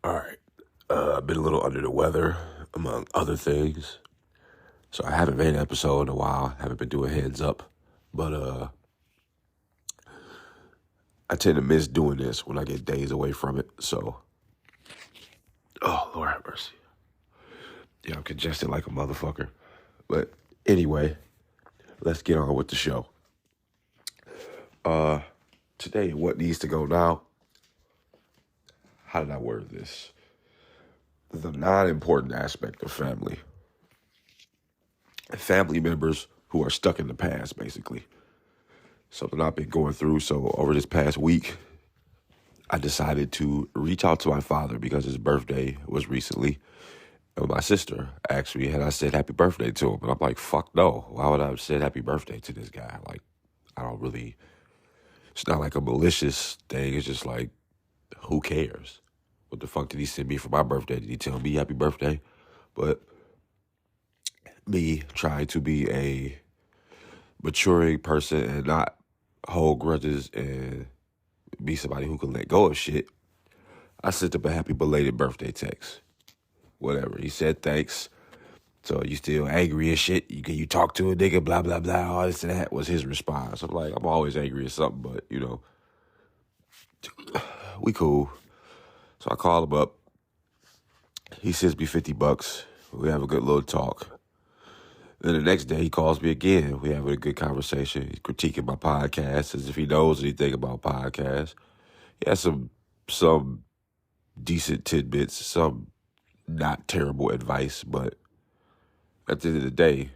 All right. I've been a little under the weather, among other things. So I haven't made an episode in a while. Haven't been doing heads up. But I tend to miss doing this when I get days away from it. So, oh, Lord have mercy. Yeah, I'm congested like a motherfucker. But anyway, let's get on with the show. Today, what needs to go now? How did I word this? The non-important aspect of family. Family members who are stuck in the past, basically. Something I've been going through. So over this past week, I decided to reach out to my father because his birthday was recently. And my sister asked me, had I said happy birthday to him? And I'm like, fuck no. Why would I have said happy birthday to this guy? Like, I don't really, it's not like a malicious thing. It's just like, who cares? What the fuck did he send me for my birthday? Did he tell me happy birthday? But me trying to be a maturing person and not hold grudges and be somebody who can let go of shit, I sent him a happy belated birthday text. Whatever. He said thanks. So you still angry and shit? You talk to a nigga, blah, blah, blah, all this and that was his response. I'm like, I'm always angry at something, but, you know, we cool. So I call him up. He sends me $50. We have a good little talk. Then the next day he calls me again. We have a good conversation. He's critiquing my podcast as if he knows anything about podcasts. He has some decent tidbits, some not terrible advice, but at the end of the day,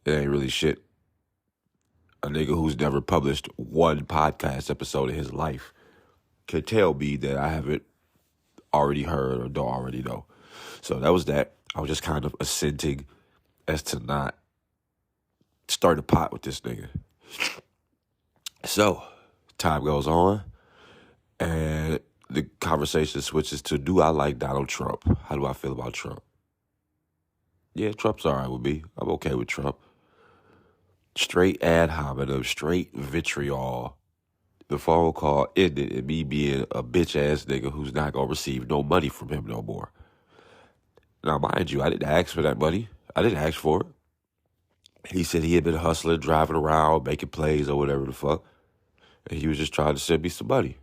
it ain't really shit. A nigga who's never published one podcast episode in his life can tell me that I haven't already heard or don't already know. So that was that. I was just kind of assenting as to not start a pot with this nigga. So time goes on and the conversation switches to, do I like Donald Trump? How do I feel about Trump? Yeah, Trump's all right with me. I'm okay with Trump. Straight ad hominem, straight vitriol. The phone call ended in me being a bitch-ass nigga who's not going to receive no money from him no more. Now, mind you, I didn't ask for that money. I didn't ask for it. He said he had been hustling, driving around, making plays or whatever the fuck. And he was just trying to send me some money.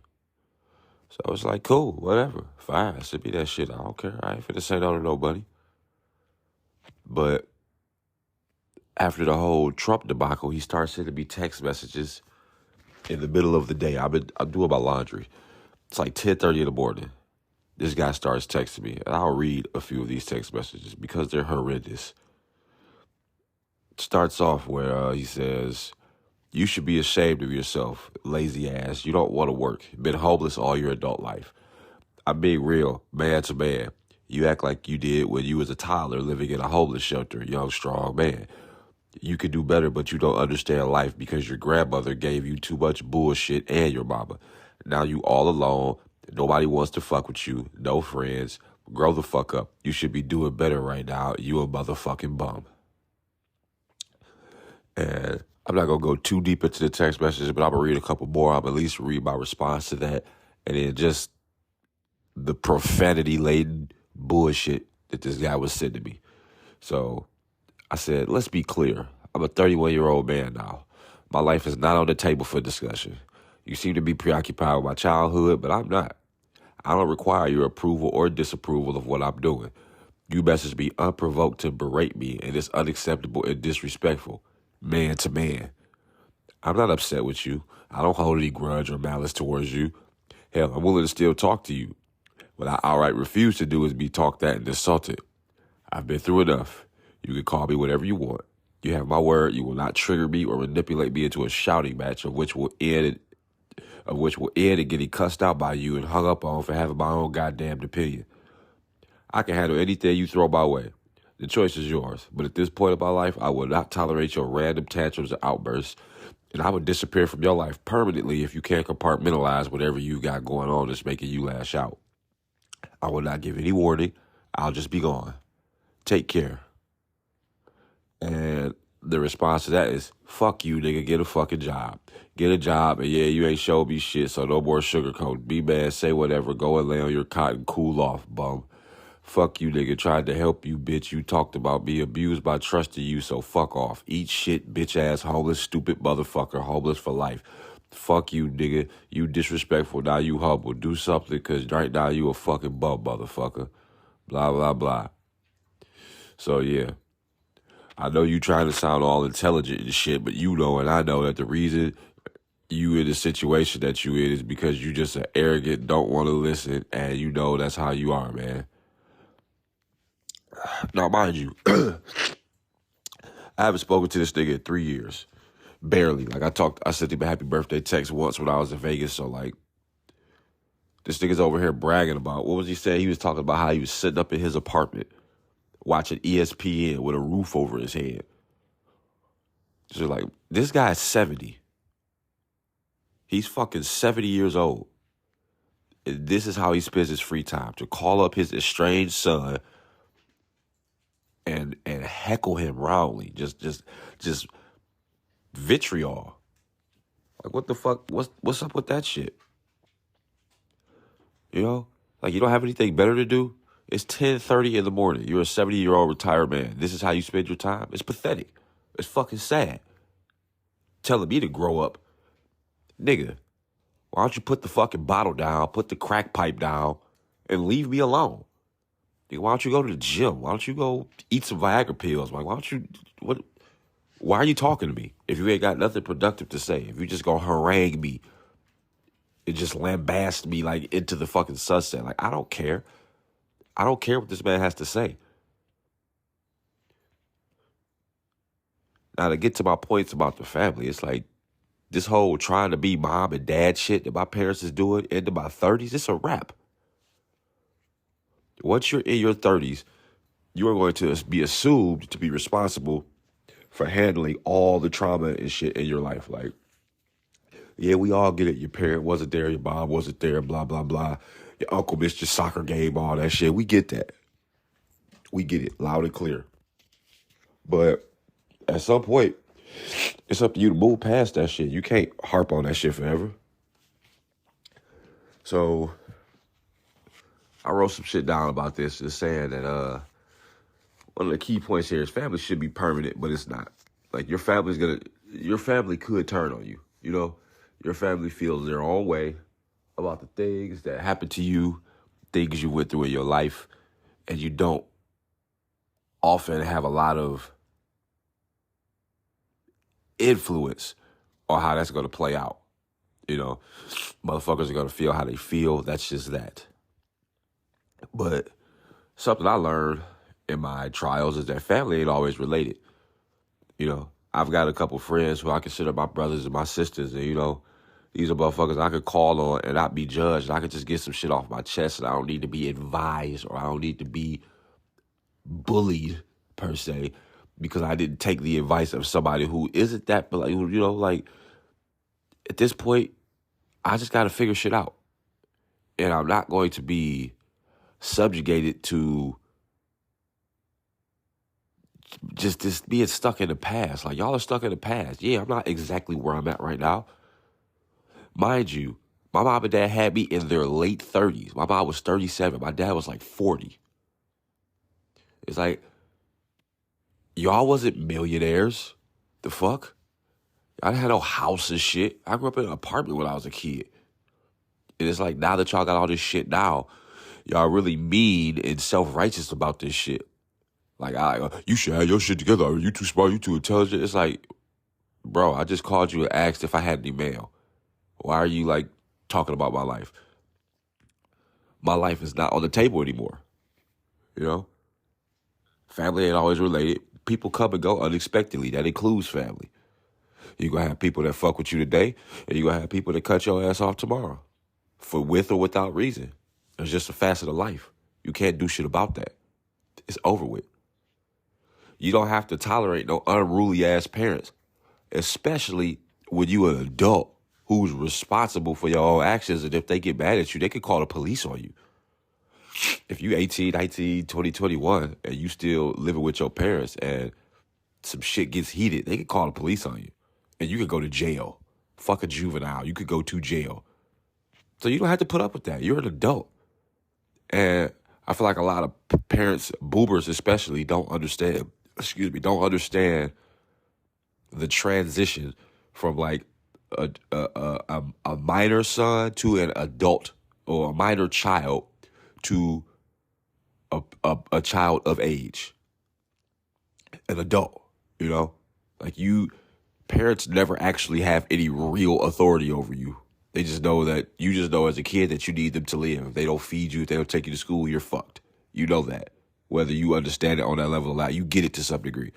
So I was like, cool, whatever. Fine, send me that shit. I don't care. I ain't finna say no to nobody. But after the whole Trump debacle, he started sending me text messages in the middle of the day. I'm doing my laundry. It's like 10:30 in the morning. This guy starts texting me. And I'll read a few of these text messages because they're horrendous. Starts off where he says, you should be ashamed of yourself, lazy ass. You don't want to work. Been homeless all your adult life. I'm being real, man to man. You act like you did when you was a toddler living in a homeless shelter, young, strong man. You could do better, but you don't understand life because your grandmother gave you too much bullshit and your mama. Now you all alone. Nobody wants to fuck with you. No friends. Grow the fuck up. You should be doing better right now. You a motherfucking bum. And I'm not going to go too deep into the text messages, but I'm going to read a couple more. I'm at least read my response to that. And then just the profanity-laden bullshit that this guy was sending me. So I said, let's be clear. I'm a 31-year-old man now. My life is not on the table for discussion. You seem to be preoccupied with my childhood, but I'm not. I don't require your approval or disapproval of what I'm doing. You message me unprovoked to berate me, and it's unacceptable and disrespectful, man to man. I'm not upset with you. I don't hold any grudge or malice towards you. Hell, I'm willing to still talk to you. What I outright refuse to do is be talked at and insulted. I've been through enough. You can call me whatever you want. You have my word. You will not trigger me or manipulate me into a shouting match of which will end in getting cussed out by you and hung up on for having my own goddamn opinion. I can handle anything you throw my way. The choice is yours. But at this point of my life, I will not tolerate your random tantrums or outbursts, and I would disappear from your life permanently if you can't compartmentalize whatever you got going on that's making you lash out. I will not give any warning. I'll just be gone. Take care. And the response to that is, fuck you, nigga, get a fucking job. Get a job, and yeah, you ain't showed me shit, so no more sugarcoat. Be mad, say whatever, go and lay on your cot and cool off, bum. Fuck you, nigga, tried to help you, bitch. You talked about me, abused by trusting you, so fuck off. Eat shit, bitch-ass, homeless, stupid motherfucker, homeless for life. Fuck you, nigga. You disrespectful, now you humble. Do something, because right now you a fucking bum, motherfucker. Blah, blah, blah. So, yeah. I know you trying to sound all intelligent and shit, but you know and I know that the reason you in the situation that you in is because you just an arrogant, don't want to listen, and you know that's how you are, man. Now, mind you, I haven't spoken to this nigga in 3 years. Barely. Like, I sent him a happy birthday text once when I was in Vegas, so, like, this nigga's over here bragging about, what was he saying? He was talking about how he was sitting up in his apartment watching ESPN with a roof over his head. So, like, this guy's 70. He's fucking 70 years old. And this is how he spends his free time, to call up his estranged son and heckle him roundly. Just vitriol. Like, what the fuck? What's up with that shit? You know? Like, you don't have anything better to do? It's 10:30 in the morning. You're a 70-year-old retired man. This is how you spend your time? It's pathetic. It's fucking sad. Telling me to grow up. Nigga, why don't you put the fucking bottle down, put the crack pipe down, and leave me alone? Nigga, why don't you go to the gym? Why don't you go eat some Viagra pills? Like, why are you talking to me if you ain't got nothing productive to say? If you just gonna harangue me and just lambast me, like, into the fucking sunset. Like, I don't care. I don't care what this man has to say. Now, to get to my points about the family, it's like this whole trying to be mom and dad shit that my parents is doing into my 30s, it's a wrap. Once you're in your 30s, you are going to be assumed to be responsible for handling all the trauma and shit in your life. Like, yeah, we all get it. Your parent wasn't there, your mom wasn't there, blah, blah, blah. Your uncle missed your soccer game, all that shit. We get that. We get it loud and clear. But at some point, it's up to you to move past that shit. You can't harp on that shit forever. So I wrote some shit down about this, just saying that one of the key points here is family should be permanent, but it's not. Like, your family could turn on you. You know, your family feels their own way about the things that happened to you, things you went through in your life, and you don't often have a lot of influence on how that's going to play out. You know, motherfuckers are going to feel how they feel. That's just that. But something I learned in my trials is that family ain't always related. You know, I've got a couple friends who I consider my brothers and my sisters, and, you know, these are motherfuckers I could call on and not be judged. I could just get some shit off my chest, and I don't need to be advised, or I don't need to be bullied, per se, because I didn't take the advice of somebody who isn't that, but, like, you know, like, at this point, I just got to figure shit out. And I'm not going to be subjugated to just this being stuck in the past. Like, y'all are stuck in the past. Yeah, I'm not exactly where I'm at right now. Mind you, my mom and dad had me in their late 30s. My mom was 37. My dad was like 40. It's like, y'all wasn't millionaires. The fuck? I had no house and shit. I grew up in an apartment when I was a kid. And it's like, now that y'all got all this shit now, y'all really mean and self-righteous about this shit. Like, you should have your shit together. Or you too smart, you too intelligent. It's like, bro, I just called you and asked if I had any mail. Why are you, like, talking about my life? My life is not on the table anymore. You know? Family ain't always related. People come and go unexpectedly. That includes family. You're going to have people that fuck with you today, and you're going to have people that cut your ass off tomorrow. For with or without reason. It's just a facet of life. You can't do shit about that. It's over with. You don't have to tolerate no unruly ass parents, especially when you an adult who's responsible for your own actions. And if they get mad at you, they can call the police on you. If you 18, 19, 20, 21, and you still living with your parents and some shit gets heated, they can call the police on you. And you could go to jail. Fuck a juvenile. You could go to jail. So you don't have to put up with that. You're an adult. And I feel like a lot of parents, boomers especially, don't understand the transition from like a minor son to an adult, or a minor child to a child of age, an adult, you know? Like, parents never actually have any real authority over you. They just know that, you just know as a kid that you need them to live. If they don't feed you, if they don't take you to school, you're fucked. You know that. Whether you understand it on that level or not, you get it to some degree.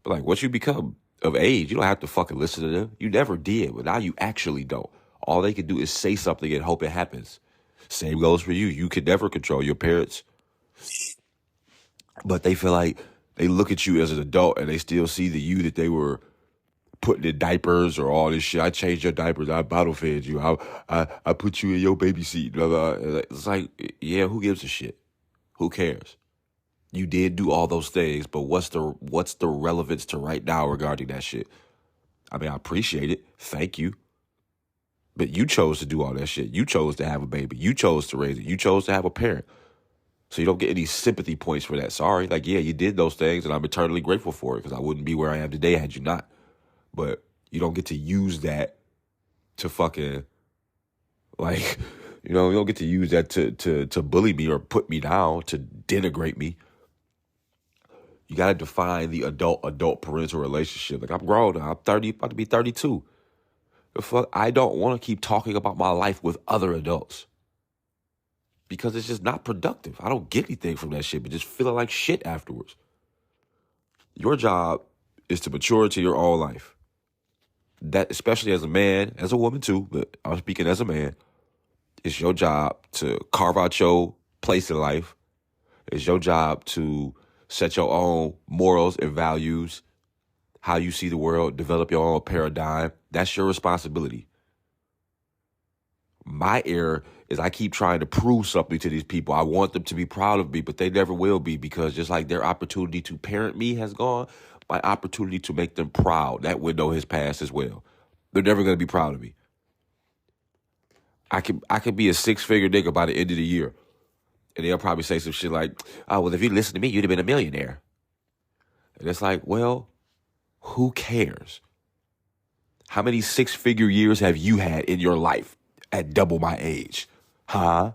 But like, once you become of age, you don't have to fucking listen to them. You never did, but now you actually don't. All they can do is say something and hope it happens. Same goes for you. You can never control your parents. But they feel like they look at you as an adult and they still see the you that they were putting in diapers or all this shit. I changed your diapers. I bottle fed you. I put you in your baby seat. Blah, blah. It's like, yeah, who gives a shit? Who cares? You did do all those things, but what's the relevance to right now regarding that shit? I mean, I appreciate it. Thank you. But you chose to do all that shit. You chose to have a baby. You chose to raise it. You chose to have a parent. So you don't get any sympathy points for that. Sorry. Like, yeah, you did those things, and I'm eternally grateful for it, because I wouldn't be where I am today had you not. But you don't get to use that to fucking, like, you don't get to use that to bully me or put me down, to denigrate me. You got to define the adult parental relationship. Like, I'm grown now. I'm 30, about to be 32. The fuck? I don't want to keep talking about my life with other adults, because it's just not productive. I don't get anything from that shit, but just feeling like shit afterwards. Your job is to mature into your own life. That, especially as a man, as a woman too, but I'm speaking as a man, it's your job to carve out your place in life. It's your job to set your own morals and values, how you see the world, develop your own paradigm. That's your responsibility. My error is I keep trying to prove something to these people. I want them to be proud of me, but they never will be, because just like their opportunity to parent me has gone, my opportunity to make them proud, that window has passed as well. They're never going to be proud of me. I could be a six-figure nigga by the end of the year, and they'll probably say some shit like, oh, well, if you listened to me, you'd have been a millionaire. And it's like, well, who cares? How many six-figure years have you had in your life at double my age? Huh?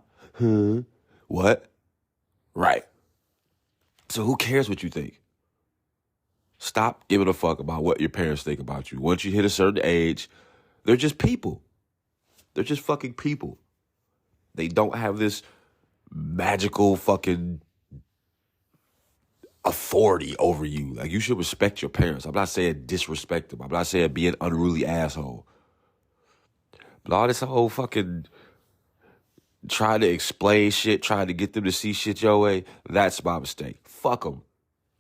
What? Right. So who cares what you think? Stop giving a fuck about what your parents think about you. Once you hit a certain age, they're just people. They're just fucking people. They don't have this magical fucking authority over you. Like, you should respect your parents. I'm not saying disrespect them. I'm not saying be an unruly asshole. But all this whole fucking trying to explain shit, trying to get them to see shit your way, that's my mistake. Fuck them.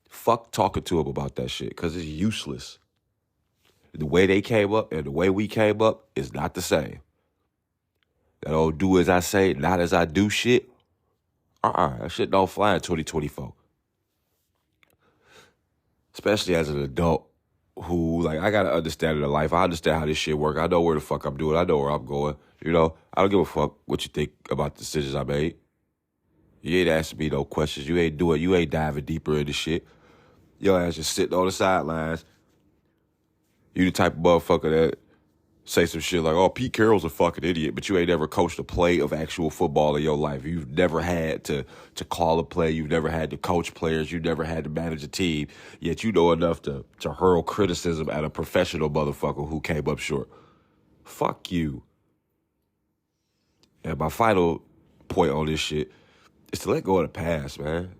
Fuck talking to them about that shit, because it's useless. The way they came up and the way we came up is not the same. That old do as I say, not as I do shit, That shit don't fly in 2024. Especially as an adult who, like, I got to understand the life. I understand how this shit work. I know where the fuck I'm doing. I know where I'm going. You know, I don't give a fuck what you think about the decisions I made. You ain't asking me no questions. You ain't diving deeper into shit. Your ass just sitting on the sidelines. You the type of motherfucker that say some shit like, oh, Pete Carroll's a fucking idiot, but you ain't ever coached a play of actual football in your life. You've never had to call a play. You've never had to coach players. You've never had to manage a team. Yet you know enough to hurl criticism at a professional motherfucker who came up short. Fuck you. And my final point on this shit is to let go of the past, man.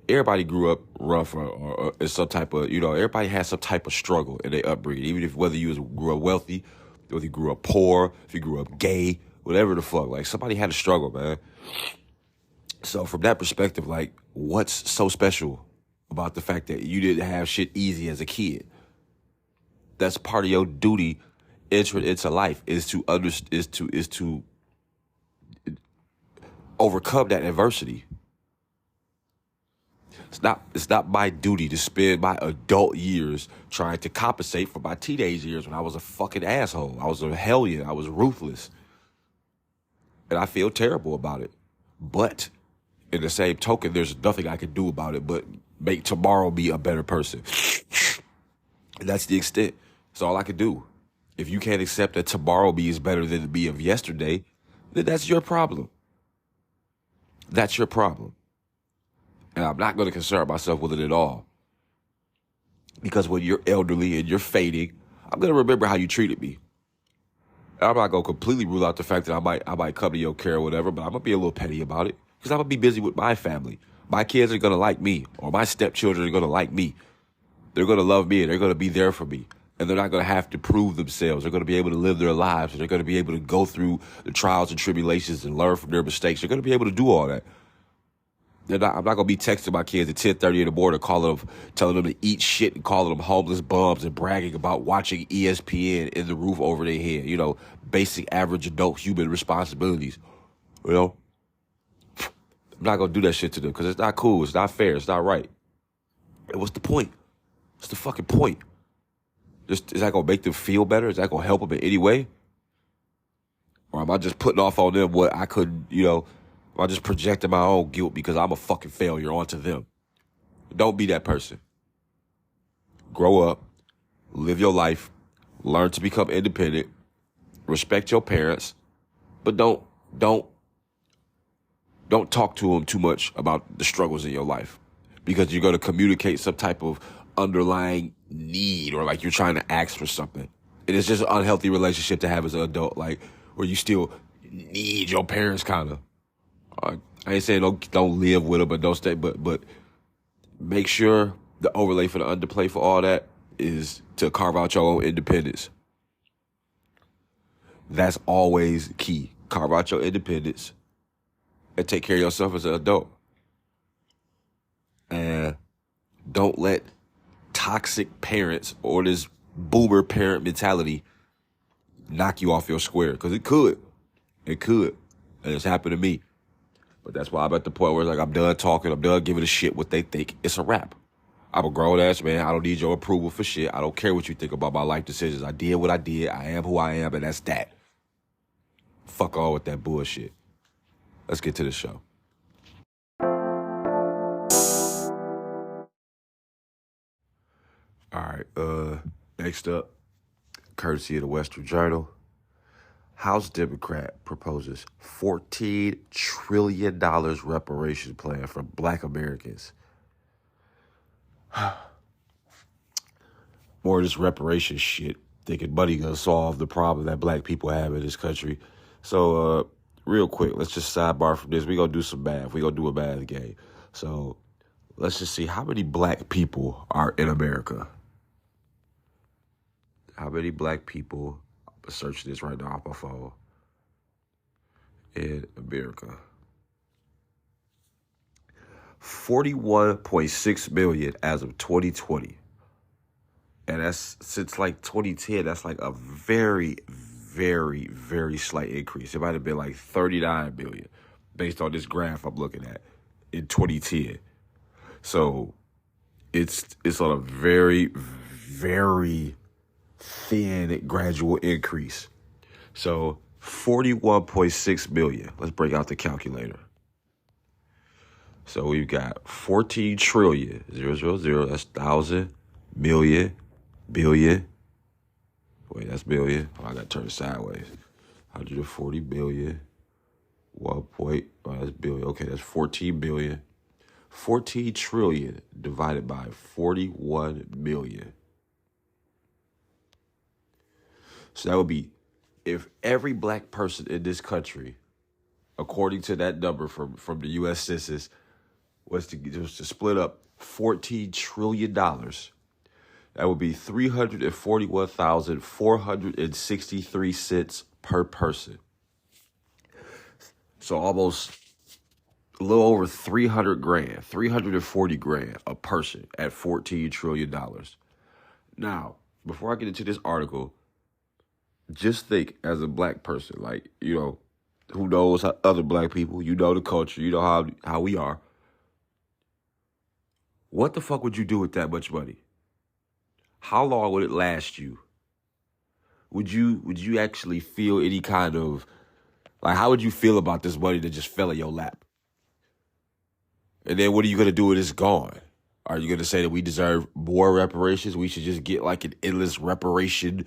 Everybody grew up rough or in some type of, everybody has some type of struggle in their upbringing. Even if whether you grew up wealthy, whether you grew up poor, if you grew up gay, whatever the fuck. Like, somebody had a struggle, man. So from that perspective, like, what's so special about the fact that you didn't have shit easy as a kid? That's part of your duty into life is to overcome that adversity. It's not my duty to spend my adult years trying to compensate for my teenage years when I was a fucking asshole. I was a hellion. I was ruthless. And I feel terrible about it. But in the same token, there's nothing I can do about it but make tomorrow be a better person. And that's the extent. That's all I can do. If you can't accept that tomorrow me is better than the me of yesterday, then that's your problem. That's your problem. And I'm not going to concern myself with it at all. Because when you're elderly and you're fading, I'm going to remember how you treated me. I'm not going to completely rule out the fact that I might come to your care or whatever, but I'm going to be a little petty about it. Because I'm going to be busy with my family. My kids are going to like me, or my stepchildren are going to like me. They're going to love me, and they're going to be there for me. And they're not going to have to prove themselves. They're going to be able to live their lives, and they're going to be able to go through the trials and tribulations and learn from their mistakes. They're going to be able to do all that. I'm not going to be texting my kids at 10:30 in the morning, telling them to eat shit and calling them homeless bums and bragging about watching ESPN in the roof over their head. Basic average adult human responsibilities. I'm not going to do that shit to them because it's not cool. It's not fair. It's not right. And what's the point? What's the fucking point? Is that going to make them feel better? Is that going to help them in any way? Or am I just putting off on them what I couldn't, am I just projecting my own guilt because I'm a fucking failure onto them? Don't be that person. Grow up, live your life, learn to become independent, respect your parents, but don't talk to them too much about the struggles in your life because you're going to communicate some type of underlying need or like you're trying to ask for something. And it's just an unhealthy relationship to have as an adult, like where you still need your parents kind of. I ain't saying don't live with them, but don't stay. But make sure the overlay for the underplay for all that is to carve out your own independence. That's always key. Carve out your independence and take care of yourself as an adult. And don't let toxic parents or this boomer parent mentality knock you off your square because it could. It could. And it's happened to me. But that's why I'm at the point where it's like I'm done talking. I'm done giving a shit what they think. It's a wrap. I'm a grown-ass man. I don't need your approval for shit. I don't care what you think about my life decisions. I did what I did. I am who I am, and that's that. Fuck all with that bullshit. Let's get to the show. All right. Next up, courtesy of the Western Journal. House Democrat proposes $14 trillion reparations plan for Black Americans. More of this reparations shit, thinking money gonna solve the problem that Black people have in this country. So, real quick, let's just sidebar from this. We're gonna do some math. We're gonna do a math game. So, let's just see how many Black people are in America. How many Black people? I'm searching this right now off my phone. In America. 41.6 million as of 2020. And that's since like 2010, that's like a very, very, very slight increase. It might have been like 39 million. based on this graph I'm looking at in 2010. So it's on a very, very thin gradual increase. So 41.6 million. Let's break out the calculator. So we've got 14 trillion, 000, that's 1,000, million, billion. Wait, that's billion. Oh, I got to turn it sideways. 140 billion, that's billion. Okay, that's 14 billion. 14 trillion divided by 41 million. So that would be, if every black person in this country, according to that number from the U.S. Census, was to split up $14 trillion, that would be 341,463 cents per person. So almost a little over 300 grand, 340 grand a person at $14 trillion. Now, before I get into this article, just think as a black person, like, you know, who knows how other black people, you know the culture, you know how we are. What the fuck would you do with that much money? How long would it last you? Would you actually feel any kind of, like, how would you feel about this money that just fell in your lap? And then what are you going to do when it's gone? Are you going to say that we deserve more reparations? We should just get like an endless reparation,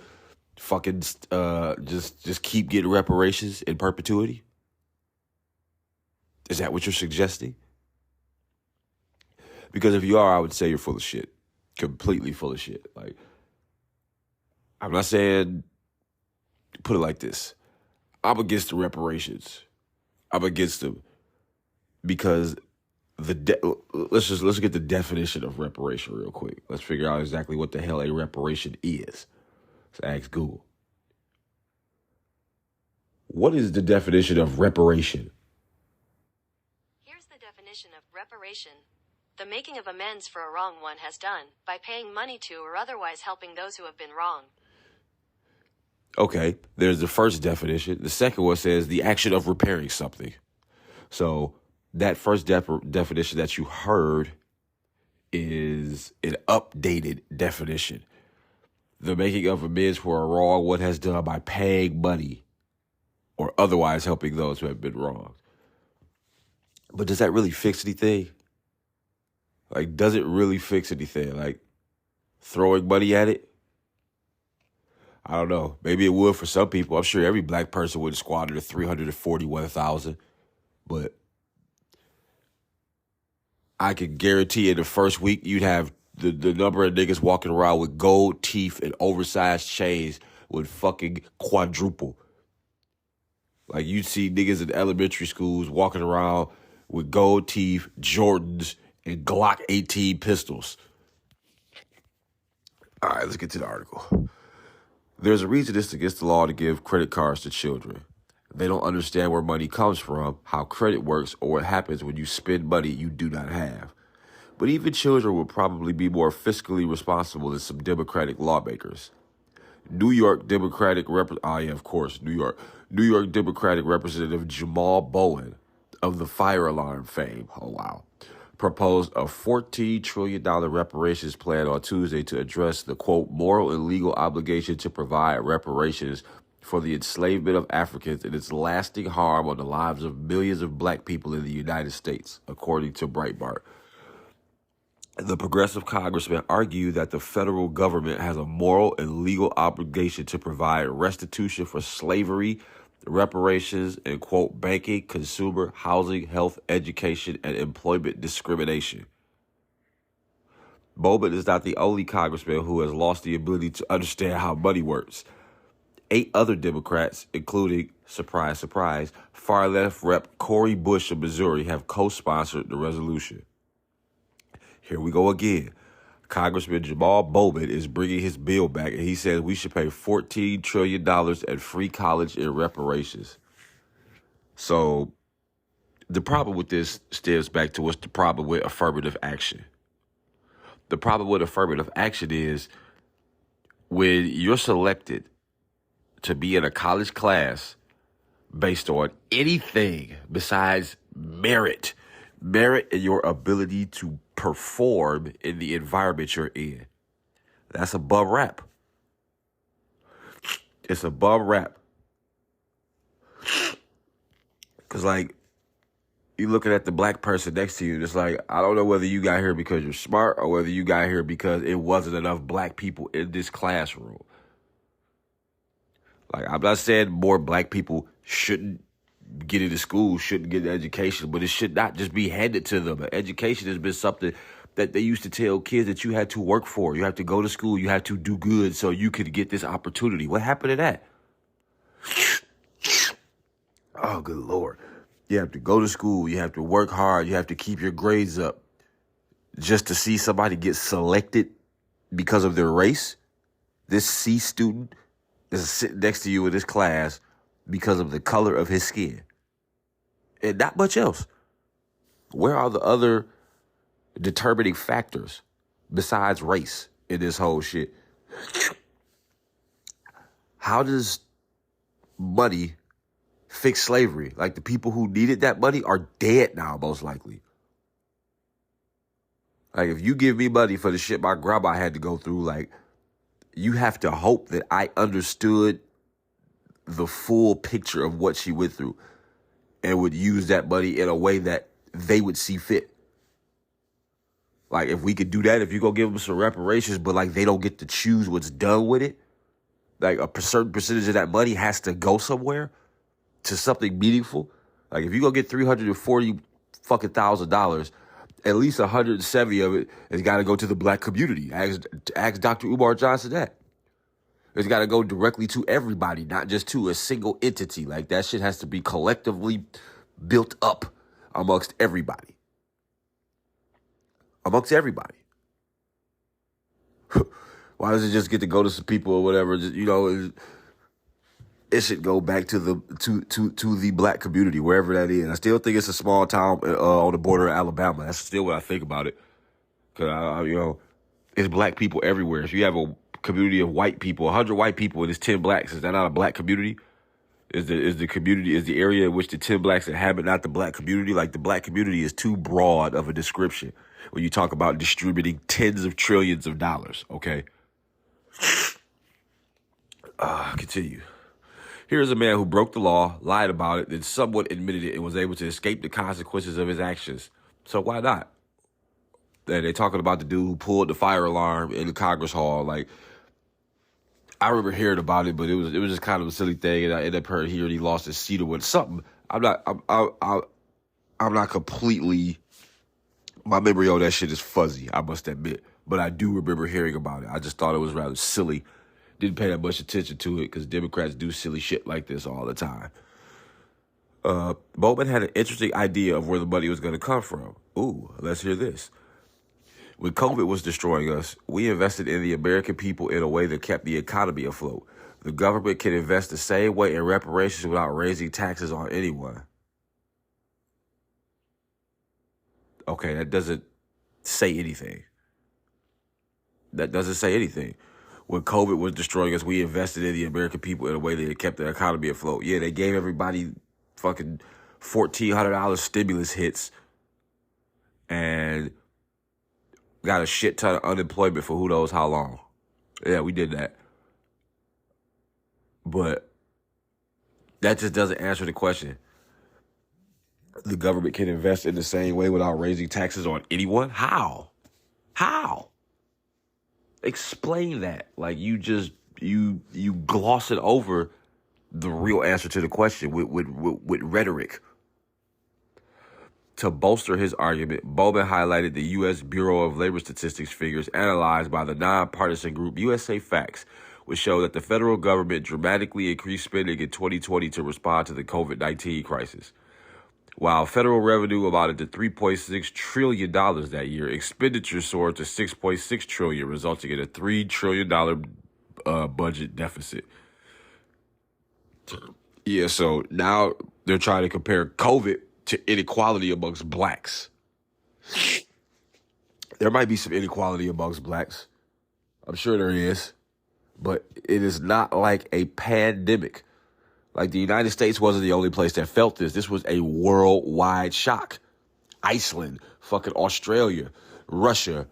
fucking just keep getting reparations in perpetuity? Is that what you're suggesting? Because if you are, I would say you're full of shit. Completely full of shit. Like, I'm not saying, put it like this. I'm against the reparations. I'm against them because let's get the definition of reparation real quick. Let's figure out exactly what the hell a reparation is. Let's ask Google. What is the definition of reparation? Here's the definition of reparation. The making of amends for a wrong one has done, by paying money to or otherwise helping those who have been wronged. Okay, there's the first definition. The second one says the action of repairing something. So that first definition that you heard is an updated definition. The making of amends for a wrong one has done by paying money or otherwise helping those who have been wronged. But does that really fix anything? Like, does it really fix anything? Like, throwing money at it? I don't know. Maybe it would for some people. I'm sure every black person would squander the 341,000. But I can guarantee in the first week you'd have the number of niggas walking around with gold teeth and oversized chains would fucking quadruple. Like, you'd see niggas in elementary schools walking around with gold teeth, Jordans, and Glock 18 pistols. All right, let's get to the article. There's a reason it's against the law to give credit cards to children. They don't understand where money comes from, how credit works, or what happens when you spend money you do not have. But even children will probably be more fiscally responsible than some Democratic lawmakers. New York Democratic New York Democratic Representative Jamal Bowen of the fire alarm fame, proposed a $14 trillion reparations plan on Tuesday to address the, quote, moral and legal obligation to provide reparations for the enslavement of Africans and its lasting harm on the lives of millions of black people in the United States, according to Breitbart. The progressive congressman argued that the federal government has a moral and legal obligation to provide restitution for slavery, reparations, and, quote, banking, consumer, housing, health, education, and employment discrimination. Bowman is not the only congressman who has lost the ability to understand how money works. 8 other Democrats, including, surprise, surprise, far-left Rep. Cori Bush of Missouri, have co-sponsored the resolution. Here we go again. Congressman Jamal Bowman is bringing his bill back, and he says we should pay $14 trillion and free college in reparations. So the problem with this stems back to what's the problem with affirmative action. The problem with affirmative action is when you're selected to be in a college class based on anything besides merit. Merit and your ability to perform in the environment you're in. That's a bum rap. It's a bum rap. Because, like, you looking at the black person next to you, and it's like, I don't know whether you got here because you're smart or whether you got here because it wasn't enough black people in this classroom. Like, I'm not saying more black people shouldn't get into school, shouldn't get an education, but it should not just be handed to them. Education has been something that they used to tell kids that you had to work for. You have to go to school, you have to do good so you could get this opportunity. What happened to that? Oh, good Lord. You have to go to school, you have to work hard, you have to keep your grades up just to see somebody get selected because of their race. This C student is sitting next to you in this class because of the color of his skin. And not much else. Where are the other determining factors besides race in this whole shit? How does money fix slavery? Like, the people who needed that money are dead now, most likely. Like, if you give me money for the shit my grandma had to go through, like, you have to hope that I understood the full picture of what she went through and would use that money in a way that they would see fit. Like, if we could do that, if you go give them some reparations, but, like, they don't get to choose what's done with it, like, a certain percentage of that money has to go somewhere to something meaningful. Like, if you go get $340 fucking $1,000, at least 170 of it has got to go to the black community. Ask Dr. Umar Johnson that. It's got to go directly to everybody, not just to a single entity. Like, that shit has to be collectively built up amongst everybody. Amongst everybody. Why does it just get to go to some people or whatever? Just, you know, it should go back to the black community, wherever that is. I still think it's a small town on the border of Alabama. That's still what I think about it. Because, you know, it's black people everywhere. If you have a community of white people, 100 white people, and it's 10 blacks, is that not a black community? Is the community, is the area in which the 10 blacks inhabit not the black community? Like, the black community is too broad of a description when you talk about distributing tens of trillions of dollars, okay? Continue. Here's a man who broke the law, lied about it, then somewhat admitted it and was able to escape the consequences of his actions. So why not? And they're talking about the dude who pulled the fire alarm in the Congress Hall. Like, I remember hearing about it, but it was just kind of a silly thing, and I ended up hearing he lost his seat or what. Something. I'm not completely. My memory on that shit is fuzzy, I must admit, but I do remember hearing about it. I just thought it was rather silly. Didn't pay that much attention to it because Democrats do silly shit like this all the time. Bowman had an interesting idea of where the money was going to come from. Ooh, let's hear this. When COVID was destroying us, we invested in the American people in a way that kept the economy afloat. The government can invest the same way in reparations without raising taxes on anyone. Okay, that doesn't say anything. That doesn't say anything. When COVID was destroying us, we invested in the American people in a way that kept the economy afloat. Yeah, they gave everybody fucking $1,400 stimulus hits and got a shit ton of unemployment for who knows how long. Yeah, we did that. But that just doesn't answer the question. The government can invest in the same way without raising taxes on anyone? How? How? Explain that. Like, you gloss it over the real answer to the question with rhetoric. To bolster his argument, Bowman highlighted the U.S. Bureau of Labor Statistics figures analyzed by the nonpartisan group USA Facts, which show that the federal government dramatically increased spending in 2020 to respond to the COVID-19 crisis. While federal revenue amounted to $3.6 trillion that year, expenditures soared to $6.6 trillion, resulting in a $3 trillion budget deficit. Yeah, so now they're trying to compare COVID to inequality amongst blacks. There might be some inequality amongst blacks. I'm sure there is. But it is not like a pandemic. Like, the United States wasn't the only place that felt this. This was a worldwide shock. Iceland, fucking Australia, Russia,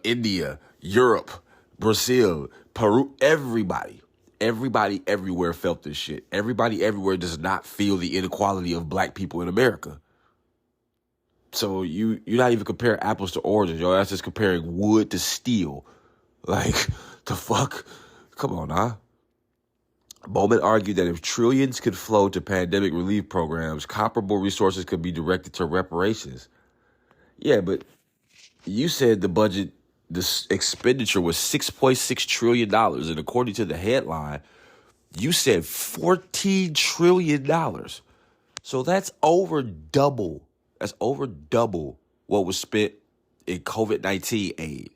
India, Europe, Brazil, Peru, everybody everywhere felt this shit. Everybody everywhere does not feel the inequality of black people in America. So you're not even comparing apples to oranges, yo. That's just comparing wood to steel. Like, the fuck? Come on, now. Bowman argued that if trillions could flow to pandemic relief programs, comparable resources could be directed to reparations. Yeah, but you said the expenditure was $6.6 trillion, and according to the headline, you said $14 trillion. So that's over double. That's over double what was spent in COVID-19 aid.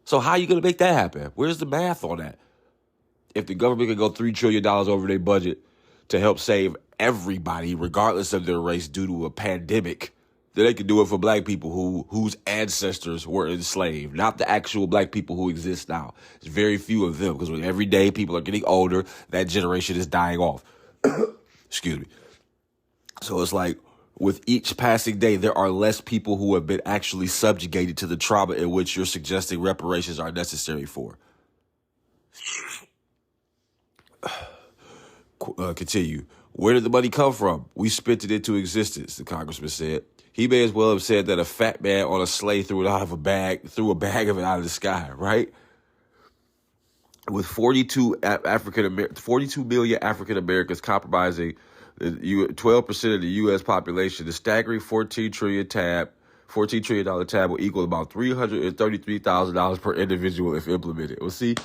So how are you going to make that happen? Where's the math on that? If the government could go $3 trillion over their budget to help save everybody, regardless of their race, due to a pandemic, then they could do it for black people whose ancestors were enslaved, not the actual black people who exist now. There's very few of them, because every day people are getting older, that generation is dying off. Excuse me. So it's like, with each passing day, there are less people who have been actually subjugated to the trauma in which you're suggesting reparations are necessary for. Continue. Where did the money come from? We spent it into existence, the congressman said. He may as well have said that a fat man on a sleigh threw a bag of it out of the sky, right? With 42 million African Americans comprising 12% of the U.S. population, the staggering $14 trillion tab will equal about $333,000 per individual if implemented. Well, see,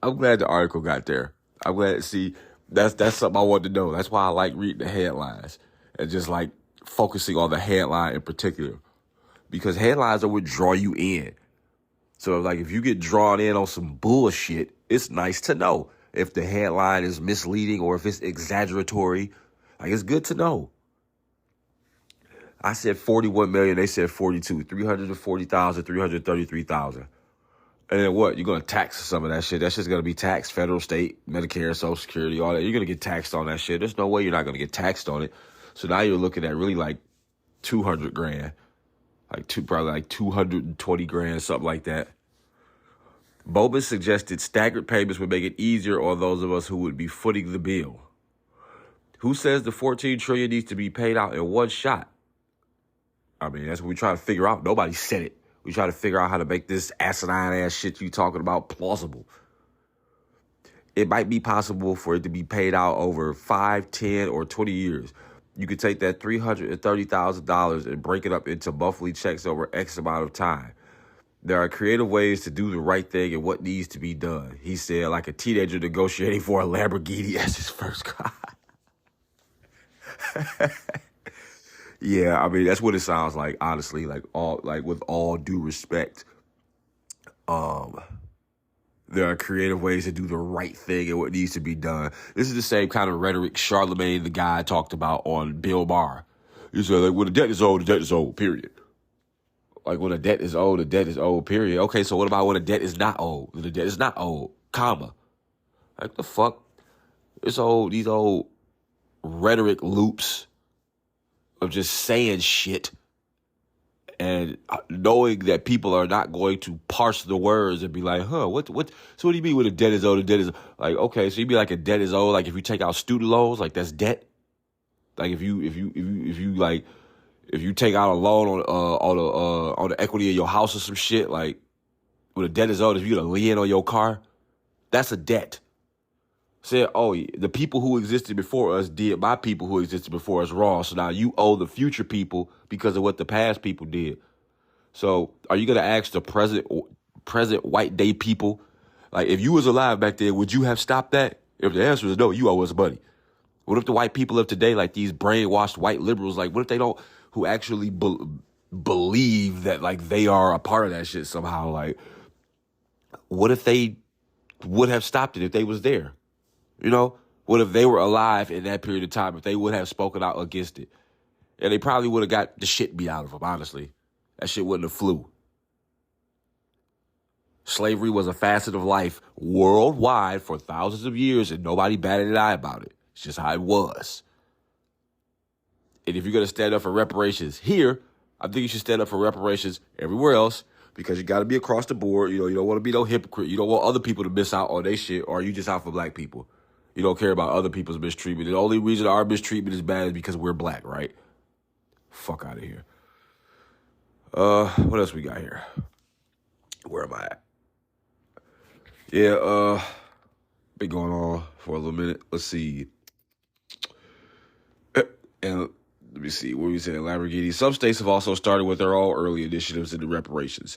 I'm glad the article got there. I'm glad to see. That's something I wanted to know. That's why I like reading the headlines and just like focusing on the headline in particular, because headlines are what draw you in. So like, if you get drawn in on some bullshit, it's nice to know if the headline is misleading or if it's exaggeratory. Like, it's good to know. I said 41 million. They said 42. 340,000, 333,000. And then what? You're going to tax some of that shit. That shit's going to be taxed. Federal, state, Medicare, Social Security, all that. You're going to get taxed on that shit. There's no way you're not going to get taxed on it. So now you're looking at really like 200 grand. Probably like 220 grand, something like that. Bowman suggested staggered payments would make it easier on those of us who would be footing the bill. Who says the $14 trillion needs to be paid out in one shot? I mean, that's what we try to figure out. Nobody said it. We try to figure out how to make this asinine-ass shit you talking about plausible. It might be possible for it to be paid out over 5, 10, or 20 years. You could take that $330,000 and break it up into monthly checks over X amount of time. There are creative ways to do the right thing and what needs to be done, he said, like a teenager negotiating for a Lamborghini as his first car. Yeah, I mean, that's what it sounds like, honestly, with all due respect. There are creative ways to do the right thing and what needs to be done. This is the same kind of rhetoric Charlemagne the guy talked about on Bill Maher. He said, like, when the debt is old, period. Like, when a debt is old, period. Okay, so what about when a debt is not old? When the debt is not old, comma. Like, the fuck? These old rhetoric loops of just saying shit and knowing that people are not going to parse the words and be like, so what do you mean when a debt is old? The debt is like, okay, so you mean like a debt is old, like if you take out student loans, like that's debt? Like if you take out a loan on the equity of your house or some shit, like when a debt is owed, if you get a lien on your car, that's a debt. Said, oh, the people who existed before us did my people who existed before us wrong. So now you owe the future people because of what the past people did. So are you going to ask the present white day people, like, if you was alive back then, would you have stopped that? If the answer is no, you owe us money. What if the white people of today, like these brainwashed white liberals, like what if they don't, who actually believe that like they are a part of that shit somehow? Like, what if they would have stopped it if they was there? You know, what if they were alive in that period of time, if they would have spoken out against it? And they probably would have got the shit beat out of them, honestly. That shit wouldn't have flew. Slavery was a facet of life worldwide for thousands of years, and nobody batted an eye about it. It's just how it was. And if you're going to stand up for reparations here, I think you should stand up for reparations everywhere else, because you got to be across the board. You don't want to be no hypocrite. You don't want other people to miss out on their shit, or you just out for black people. You don't care about other people's mistreatment. The only reason our mistreatment is bad is because we're black, right? Fuck out of here. What else we got here? Where am I at? Yeah, been going on for a little minute. Let's see. And let me see, what were we saying? Lamborghini. Some states have also started with their own early initiatives into reparations.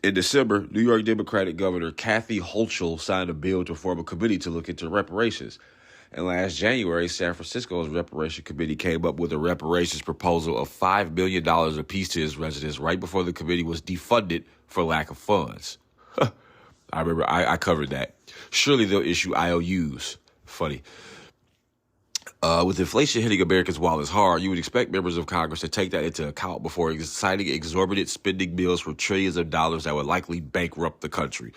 In December, New York Democratic Governor Kathy Hochul signed a bill to form a committee to look into reparations. And last January, San Francisco's reparation committee came up with a reparations proposal of $5 million apiece to its residents right before the committee was defunded for lack of funds. I remember I covered that. Surely they'll issue IOUs. Funny. With inflation hitting Americans' wallets hard, you would expect members of Congress to take that into account before signing exorbitant spending bills for trillions of dollars that would likely bankrupt the country.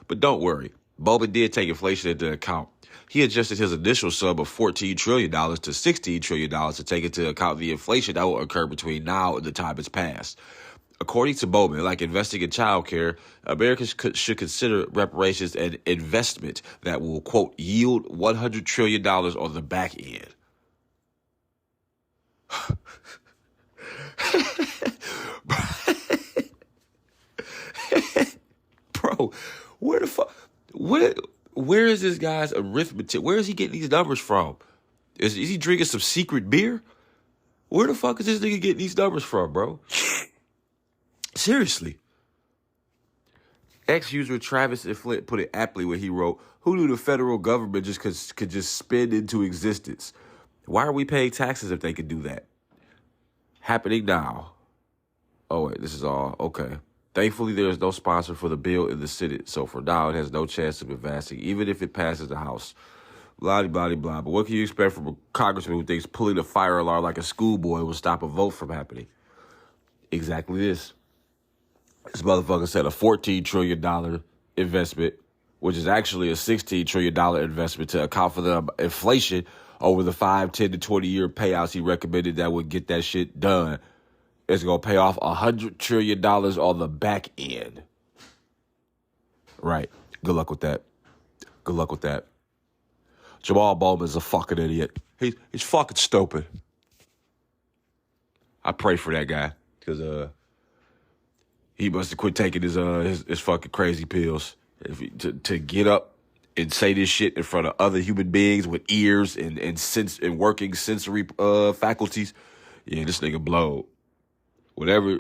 But don't worry, Bowman did take inflation into account. He adjusted his initial sum of $14 trillion to $16 trillion to take into account the inflation that will occur between now and the time it's passed. According to Bowman, like investing in childcare, Americans should consider reparations an investment that will, quote, yield $100 trillion on the back end. Bro, where is this guy's arithmetic? Where is he getting these numbers from? Is he drinking some secret beer? Where the fuck is this nigga getting these numbers from, bro? Seriously. Ex-user Travis and Flint put it aptly when he wrote, "Who knew the federal government could just spin into existence? Why are we paying taxes if they could do that?" Happening now. Oh, wait, this is all. Okay. Thankfully, there is no sponsor for the bill in the Senate, so for now, it has no chance of advancing, even if it passes the House. Blah, blah, blah. But what can you expect from a congressman who thinks pulling a fire alarm like a schoolboy will stop a vote from happening? Exactly this. This motherfucker said a $14 trillion investment, which is actually a $16 trillion investment to account for the inflation over the 5, 10 to 20-year payouts he recommended that would get that shit done. It's going to pay off $100 trillion on the back end. Right. Good luck with that. Good luck with that. Jamal Bowman's a fucking idiot. He's fucking stupid. I pray for that guy because he must have quit taking his fucking crazy pills to get up and say this shit in front of other human beings with ears and working sensory faculties. Yeah, this nigga blowed. Whatever.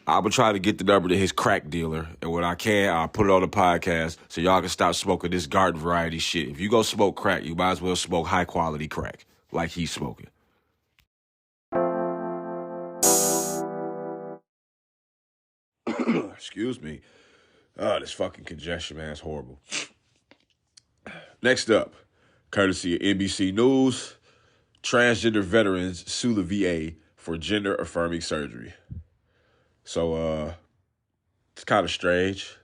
I'm going to try to get the number to his crack dealer, and when I can, I'll put it on the podcast so y'all can stop smoking this garden variety shit. If you go smoke crack, you might as well smoke high-quality crack like he's smoking. Excuse me. Oh, this fucking congestion, man. It's horrible. Next up, courtesy of NBC News, transgender veterans sue the VA for gender-affirming surgery. So, it's kind of strange.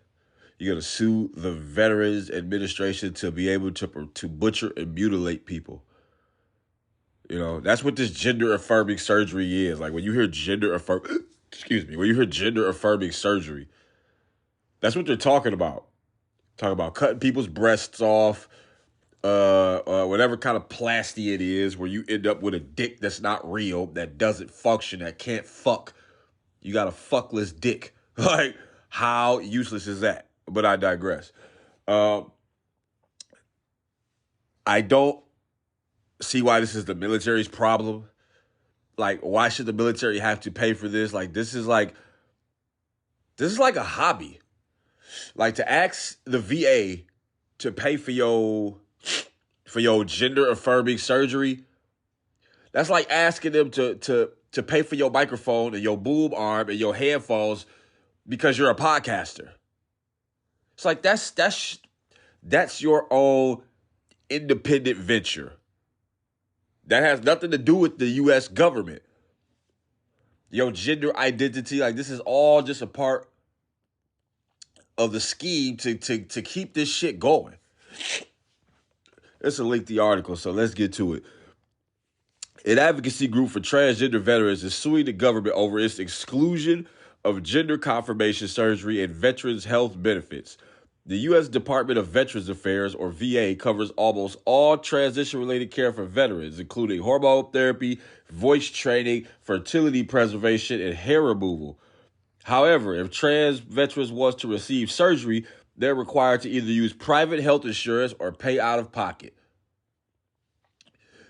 You're going to sue the Veterans Administration to be able to butcher and mutilate people. You know, that's what this gender-affirming surgery is. Like, when you hear gender-affirming surgery, that's what they're talking about. Talking about cutting people's breasts off, whatever kind of plasty it is, where you end up with a dick that's not real, that doesn't function, that can't fuck. You got a fuckless dick. Like, how useless is that? But I digress. I don't see why this is the military's problem. Like, why should the military have to pay for this? Like, this is like a hobby. Like, to ask the VA to pay for your gender affirming surgery, that's like asking them to pay for your microphone and your boob arm and your headphones because you're a podcaster. It's like that's your own independent venture. That has nothing to do with the U.S. government. Your gender identity, like, this is all just a part of the scheme to keep this shit going. It's a lengthy article, so let's get to it. An advocacy group for transgender veterans is suing the government over its exclusion of gender confirmation surgery and veterans' health benefits. The U.S. Department of Veterans Affairs, or VA, covers almost all transition-related care for veterans, including hormone therapy, voice training, fertility preservation, and hair removal. However, if trans veterans want to receive surgery, they're required to either use private health insurance or pay out of pocket.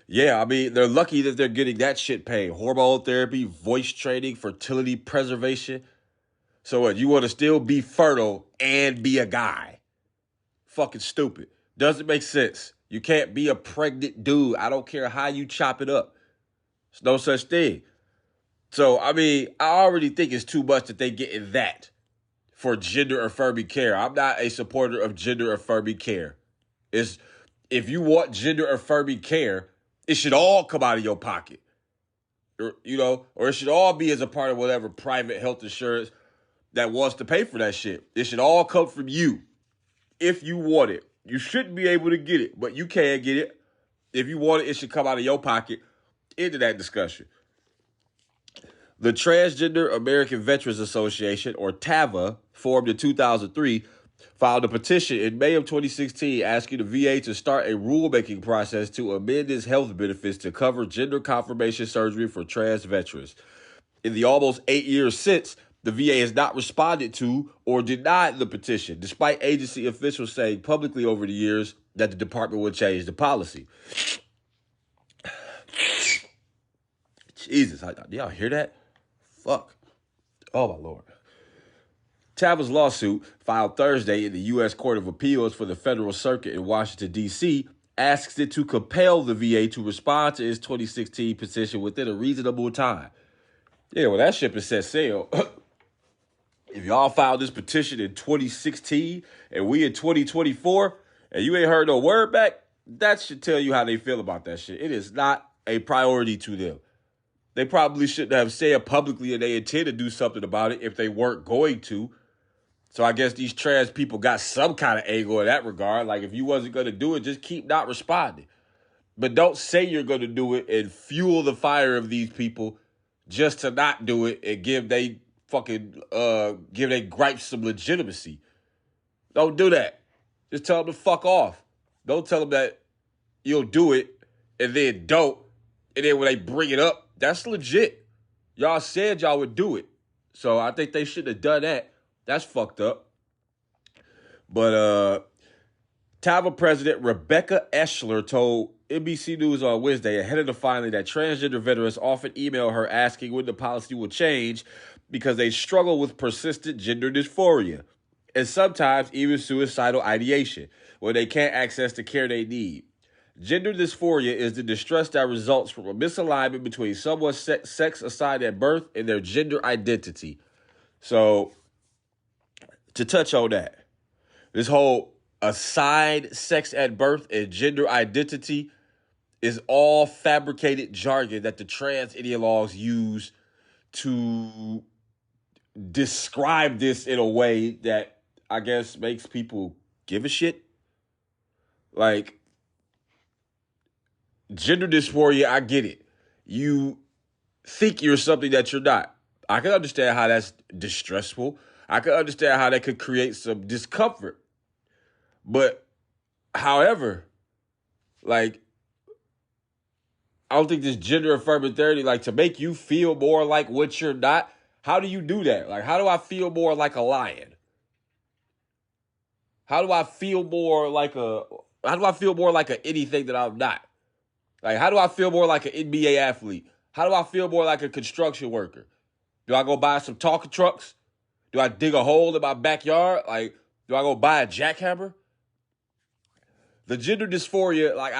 Yeah, I mean, they're lucky that they're getting that shit paid. Hormone therapy, voice training, fertility preservation. So what, you want to still be fertile and be a guy? Fucking stupid. Doesn't make sense. You can't be a pregnant dude. I don't care how you chop it up. There's no such thing. So, I mean, I already think it's too much that they getting that for gender affirming care. I'm not a supporter of gender affirming care. If you want gender affirming care, it should all come out of your pocket. Or it should all be as a part of whatever private health insurance that wants to pay for that shit. It should all come from you if you want it. You shouldn't be able to get it, but you can get it. If you want it, it should come out of your pocket. Into that discussion. The Transgender American Veterans Association, or TAVA, formed in 2003, filed a petition in May of 2016 asking the VA to start a rulemaking process to amend its health benefits to cover gender confirmation surgery for trans veterans. In the almost 8 years since, the VA has not responded to or denied the petition, despite agency officials saying publicly over the years that the department would change the policy. Jesus, y'all hear that? Fuck. Oh, my Lord. TAVA's lawsuit, filed Thursday in the U.S. Court of Appeals for the Federal Circuit in Washington, D.C., asks it to compel the VA to respond to its 2016 petition within a reasonable time. Yeah, well, that ship has set sail. If y'all filed this petition in 2016 and we in 2024 and you ain't heard no word back, that should tell you how they feel about that shit. It is not a priority to them. They probably shouldn't have said publicly and they intend to do something about it if they weren't going to. So I guess these trans people got some kind of angle in that regard. Like, if you wasn't going to do it, just keep not responding. But don't say you're going to do it and fuel the fire of these people just to not do it and give they gripes some legitimacy. Don't do that. Just tell them to fuck off. Don't tell them that you'll do it and then don't. And then when they bring it up, that's legit. Y'all said y'all would do it. So I think they shouldn't have done that. That's fucked up. But TAVA President Rebecca Eschler told NBC News on Wednesday ahead of the filing that transgender veterans often email her asking when the policy will change because they struggle with persistent gender dysphoria and sometimes even suicidal ideation when they can't access the care they need. Gender dysphoria is the distress that results from a misalignment between someone's sex assigned at birth and their gender identity. So, to touch on that, this whole assigned sex at birth and gender identity is all fabricated jargon that the trans ideologues use to describe this in a way that I guess makes people give a shit. Like, gender dysphoria, I get it. You think you're something that you're not. I can understand how that's distressful. I can understand how that could create some discomfort. But, however, like, I don't think this gender affirming therapy, like, to make you feel more like what you're not, how do you do that? Like, how do I feel more like a lion? How do I feel more like anything that I'm not? Like, how do I feel more like an NBA athlete? How do I feel more like a construction worker? Do I go buy some talking trucks? Do I dig a hole in my backyard? Like, do I go buy a jackhammer? The gender dysphoria, like,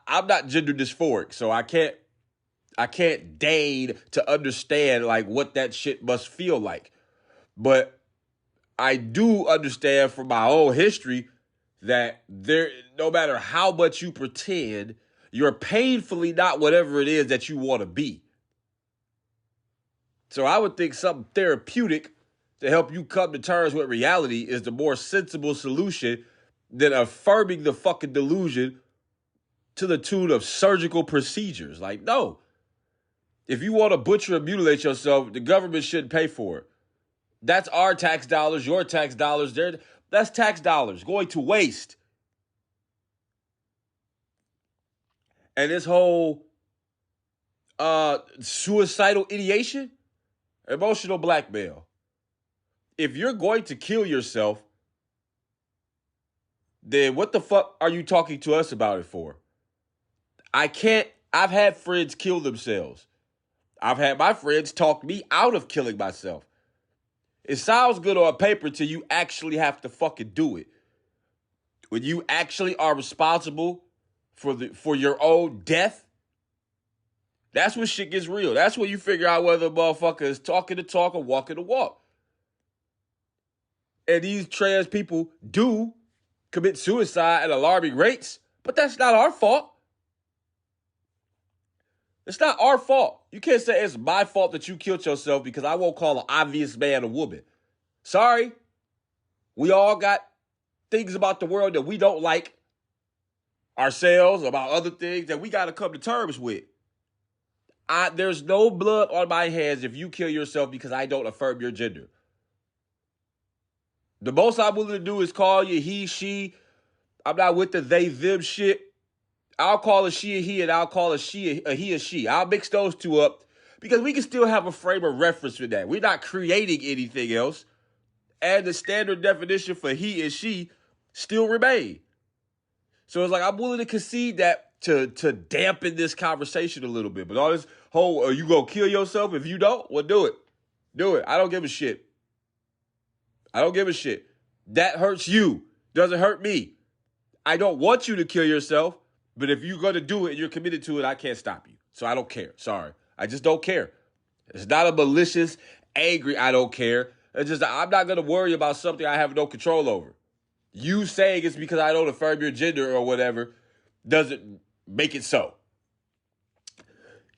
I'm not gender dysphoric, so I can't deign to understand, like, what that shit must feel like. But I do understand from my own history that no matter how much you pretend, you're painfully not whatever it is that you want to be. So I would think something therapeutic to help you come to terms with reality is the more sensible solution than affirming the fucking delusion to the tune of surgical procedures. Like, no. If you want to butcher and mutilate yourself, the government shouldn't pay for it. That's our tax dollars, your tax dollars. That's tax dollars going to waste. And this whole suicidal ideation, emotional blackmail. If you're going to kill yourself, then what the fuck are you talking to us about it for? I've had friends kill themselves. I've had my friends talk me out of killing myself. It sounds good on paper till you actually have to fucking do it. When you actually are responsible for your own death, that's when shit gets real. That's when you figure out whether a motherfucker is talking the talk or walking the walk. And these trans people do commit suicide at alarming rates, but that's not our fault. It's not our fault. You can't say it's my fault that you killed yourself because I won't call an obvious man a woman. Sorry. We all got things about the world that we don't like ourselves, about other things that we got to come to terms with. There's no blood on my hands if you kill yourself because I don't affirm your gender. The most I'm willing to do is call you he, she. I'm not with the they, them shit. I'll call a she a he, and I'll call a she a he a she. I'll mix those two up because we can still have a frame of reference with that. We're not creating anything else. And the standard definition for he and she still remain. So it's like I'm willing to concede that to dampen this conversation a little bit. But all this whole, are you going to kill yourself? If you don't, well, do it. Do it. I don't give a shit. I don't give a shit. That hurts you. Doesn't hurt me. I don't want you to kill yourself. But if you're going to do it and you're committed to it, I can't stop you. So I don't care. Sorry. I just don't care. It's not a malicious, angry, I don't care. It's just I'm not going to worry about something I have no control over. You saying it's because I don't affirm your gender or whatever doesn't make it so.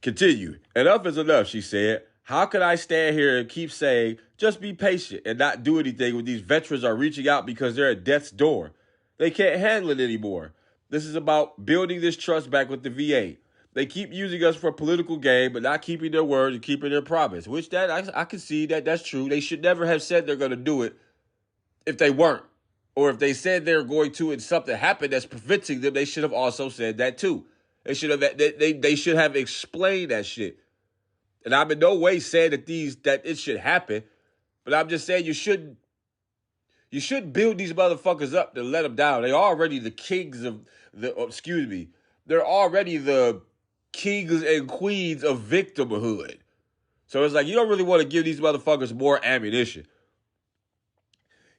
Continue. Enough is enough, she said. How can I stand here and keep saying, just be patient and not do anything when these veterans are reaching out because they're at death's door? They can't handle it anymore. This is about building this trust back with the VA. They keep using us for a political game, but not keeping their word and keeping their promise, which that I can see that's true. They should never have said they're going to do it if they weren't. Or if they said they're going to and something happened that's preventing them, they should have also said that too. They should have explained that shit. And I'm in no way saying that it should happen, but I'm just saying you shouldn't build these motherfuckers up to let them down. They're already the kings of they're already the kings and queens of victimhood. So it's like you don't really want to give these motherfuckers more ammunition.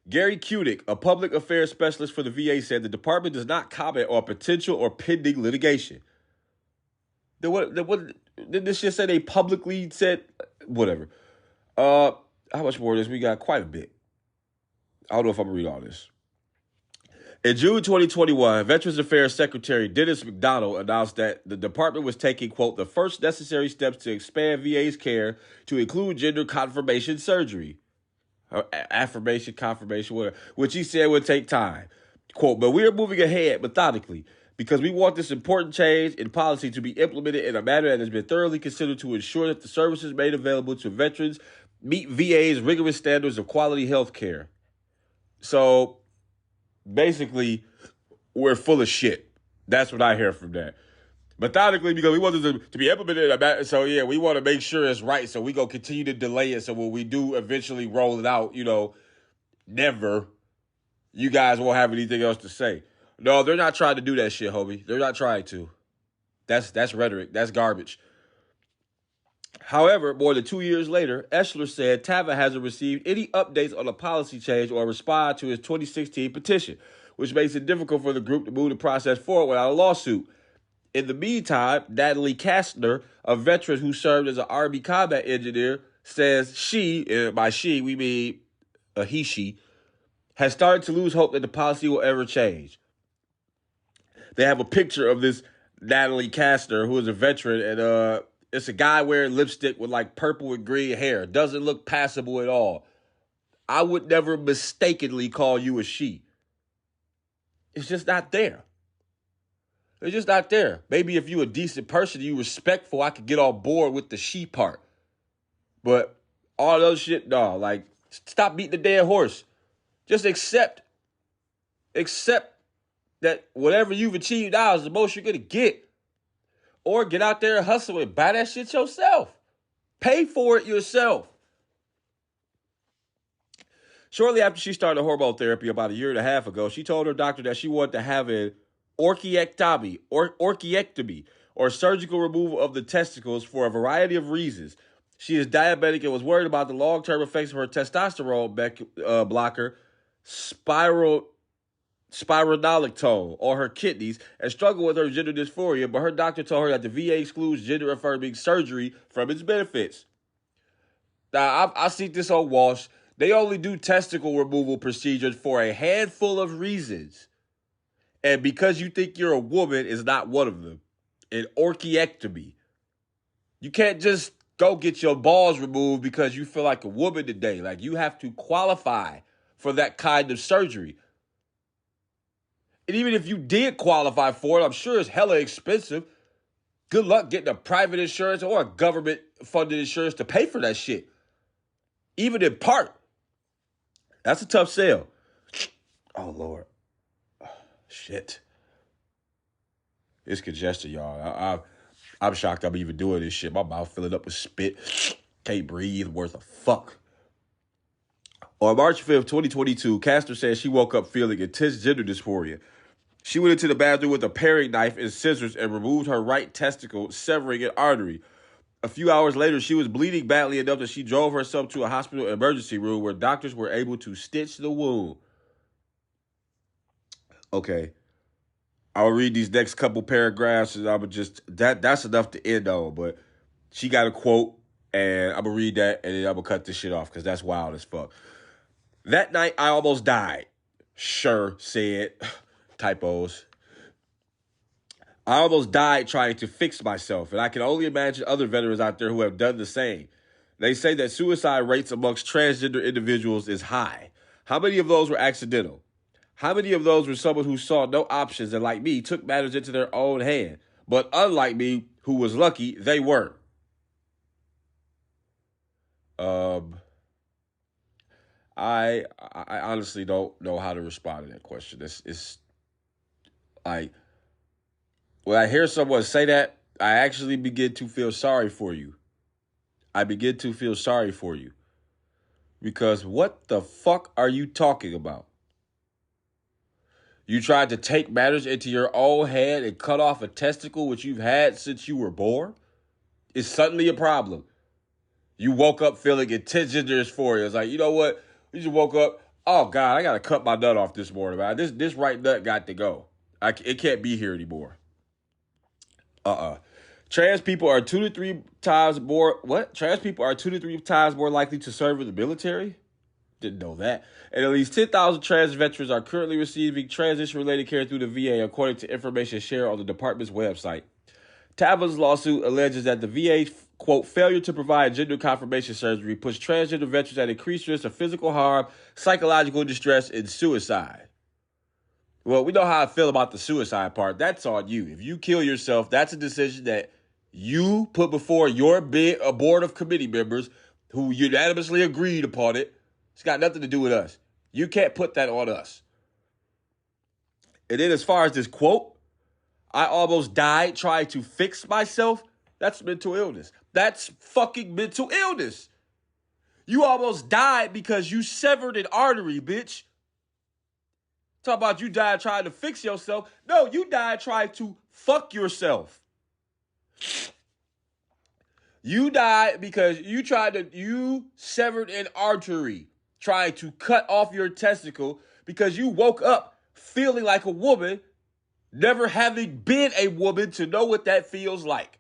Gary Kudick, a public affairs specialist for the VA, said the department does not comment on potential or pending litigation. Did this shit say they publicly said? Whatever. How much more of this? We got quite a bit. I don't know if I'm going to read all this. In June 2021, Veterans Affairs Secretary Dennis McDonald announced that the department was taking, quote, the first necessary steps to expand VA's care to include gender confirmation surgery. Affirmation, confirmation, whatever, which he said would take time. Quote, but we are moving ahead methodically because we want this important change in policy to be implemented in a manner that has been thoroughly considered to ensure that the services made available to veterans meet VA's rigorous standards of quality health care. So basically, we're full of shit. That's what I hear from that. Methodically, because we want this to be implemented. So, yeah, we want to make sure it's right. So we going to continue to delay it. So when we do eventually roll it out, never, you guys won't have anything else to say. No, they're not trying to do that shit, homie. They're not trying to. That's rhetoric. That's garbage. However, more than 2 years later, Eschler said TAVA hasn't received any updates on a policy change or respond to his 2016 petition, which makes it difficult for the group to move the process forward without a lawsuit. In the meantime, Natalie Kastner, a veteran who served as an Army combat engineer, says she, by she we mean a she, has started to lose hope that the policy will ever change. They have a picture of this Natalie Kastner, who is a veteran, and it's a guy wearing lipstick with like purple and green hair. Doesn't look passable at all. I would never mistakenly call you a she. It's just not there. It's just not there. Maybe if you a decent person, you respectful, I could get on board with the she part. But all those shit, no. Like, stop beating the dead horse. Just accept that whatever you've achieved now is the most you're going to get. Or get out there and hustle and buy that shit yourself. Pay for it yourself. Shortly after she started hormone therapy about 1.5 years ago, she told her doctor that she wanted to have an orchiectomy, or surgical removal of the testicles for a variety of reasons. She is diabetic and was worried about the long-term effects of her testosterone blocker, spironolactone, on her kidneys, and struggled with her gender dysphoria, but her doctor told her that the VA excludes gender-affirming surgery from its benefits. Now, I see this on Walsh. They only do testicle removal procedures for a handful of reasons. And because you think you're a woman is not one of them. An orchiectomy. You can't just go get your balls removed because you feel like a woman today. Like, you have to qualify for that kind of surgery. And even if you did qualify for it, I'm sure it's hella expensive. Good luck getting a private insurance or a government-funded insurance to pay for that shit. Even in part. That's a tough sell. Oh, Lord. Shit. It's congested, y'all. I'm shocked I'm even doing this shit. My mouth filling up with spit. Can't breathe. Worth a fuck. On March 5th, 2022, Castor said she woke up feeling intense gender dysphoria. She went into the bathroom with a paring knife and scissors and removed her right testicle, severing an artery. A few hours later, she was bleeding badly enough that she drove herself to a hospital emergency room where doctors were able to stitch the wound. Okay. I'll read these next couple paragraphs and that's enough to end on. But she got a quote and I'm going to read that and then I'm going to cut this shit off because that's wild as fuck. That night, I almost died. Sure said. Typos. I almost died trying to fix myself, and I can only imagine other veterans out there who have done the same. They say that suicide rates amongst transgender individuals is high. How many of those were accidental? How many of those were someone who saw no options and, like me, took matters into their own hand? But unlike me, who was lucky, they weren't. I honestly don't know how to respond to that question. It's like, when I hear someone say that, I actually begin to feel sorry for you. I begin to feel sorry for you. Because what the fuck are you talking about? You tried to take matters into your own hand and cut off a testicle which you've had since you were born? It's suddenly a problem. You woke up feeling intense gender dysphoria. It's like, you know what? You just woke up, oh God, I got to cut my nut off this morning, man. This right nut got to go. It can't be here anymore. Trans people are 2 to 3 times more. What? Trans people are 2 to 3 times more likely to serve in the military? Didn't know that. And at least 10,000 trans veterans are currently receiving transition-related care through the VA, according to information shared on the department's website. Tava's lawsuit alleges that the VA's, quote, failure to provide gender confirmation surgery puts transgender veterans at increased risk of physical harm, psychological distress, and suicide. Well, we know how I feel about the suicide part. That's on you. If you kill yourself, that's a decision that you put before your board of committee members who unanimously agreed upon it. It's got nothing to do with us. You can't put that on us. And then as far as this quote, I almost died trying to fix myself. That's mental illness. That's fucking mental illness. You almost died because you severed an artery, bitch. Talk about you died trying to fix yourself. No, you died trying to fuck yourself. You died because you severed an artery trying to cut off your testicle because you woke up feeling like a woman, never having been a woman to know what that feels like.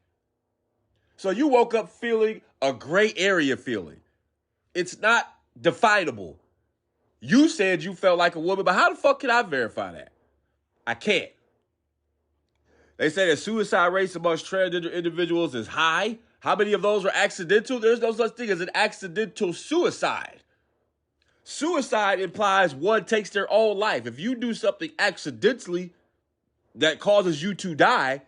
So you woke up feeling a gray area feeling. It's not definable. You said you felt like a woman, but how the fuck can I verify that? I can't. They say that suicide rates amongst transgender individuals is high. How many of those were accidental? There's no such thing as an accidental suicide. Suicide implies one takes their own life. If you do something accidentally that causes you to die,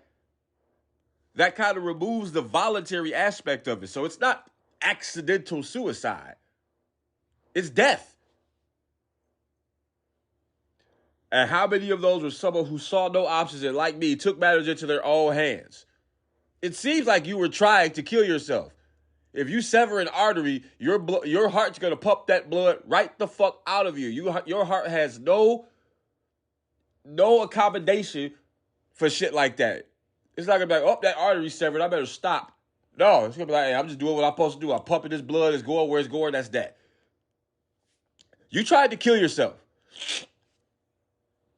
that kind of removes the voluntary aspect of it. So it's not accidental suicide, it's death. And how many of those were someone who saw no options and, like me, took matters into their own hands? It seems like you were trying to kill yourself. If you sever an artery, your heart's going to pump that blood right the fuck out of you. Your heart has no accommodation for shit like that. It's not going to be like, oh, that artery's severed, I better stop. No, it's going to be like, hey, I'm just doing what I'm supposed to do. I'm pumping this blood, it's going where it's going, that's that. You tried to kill yourself.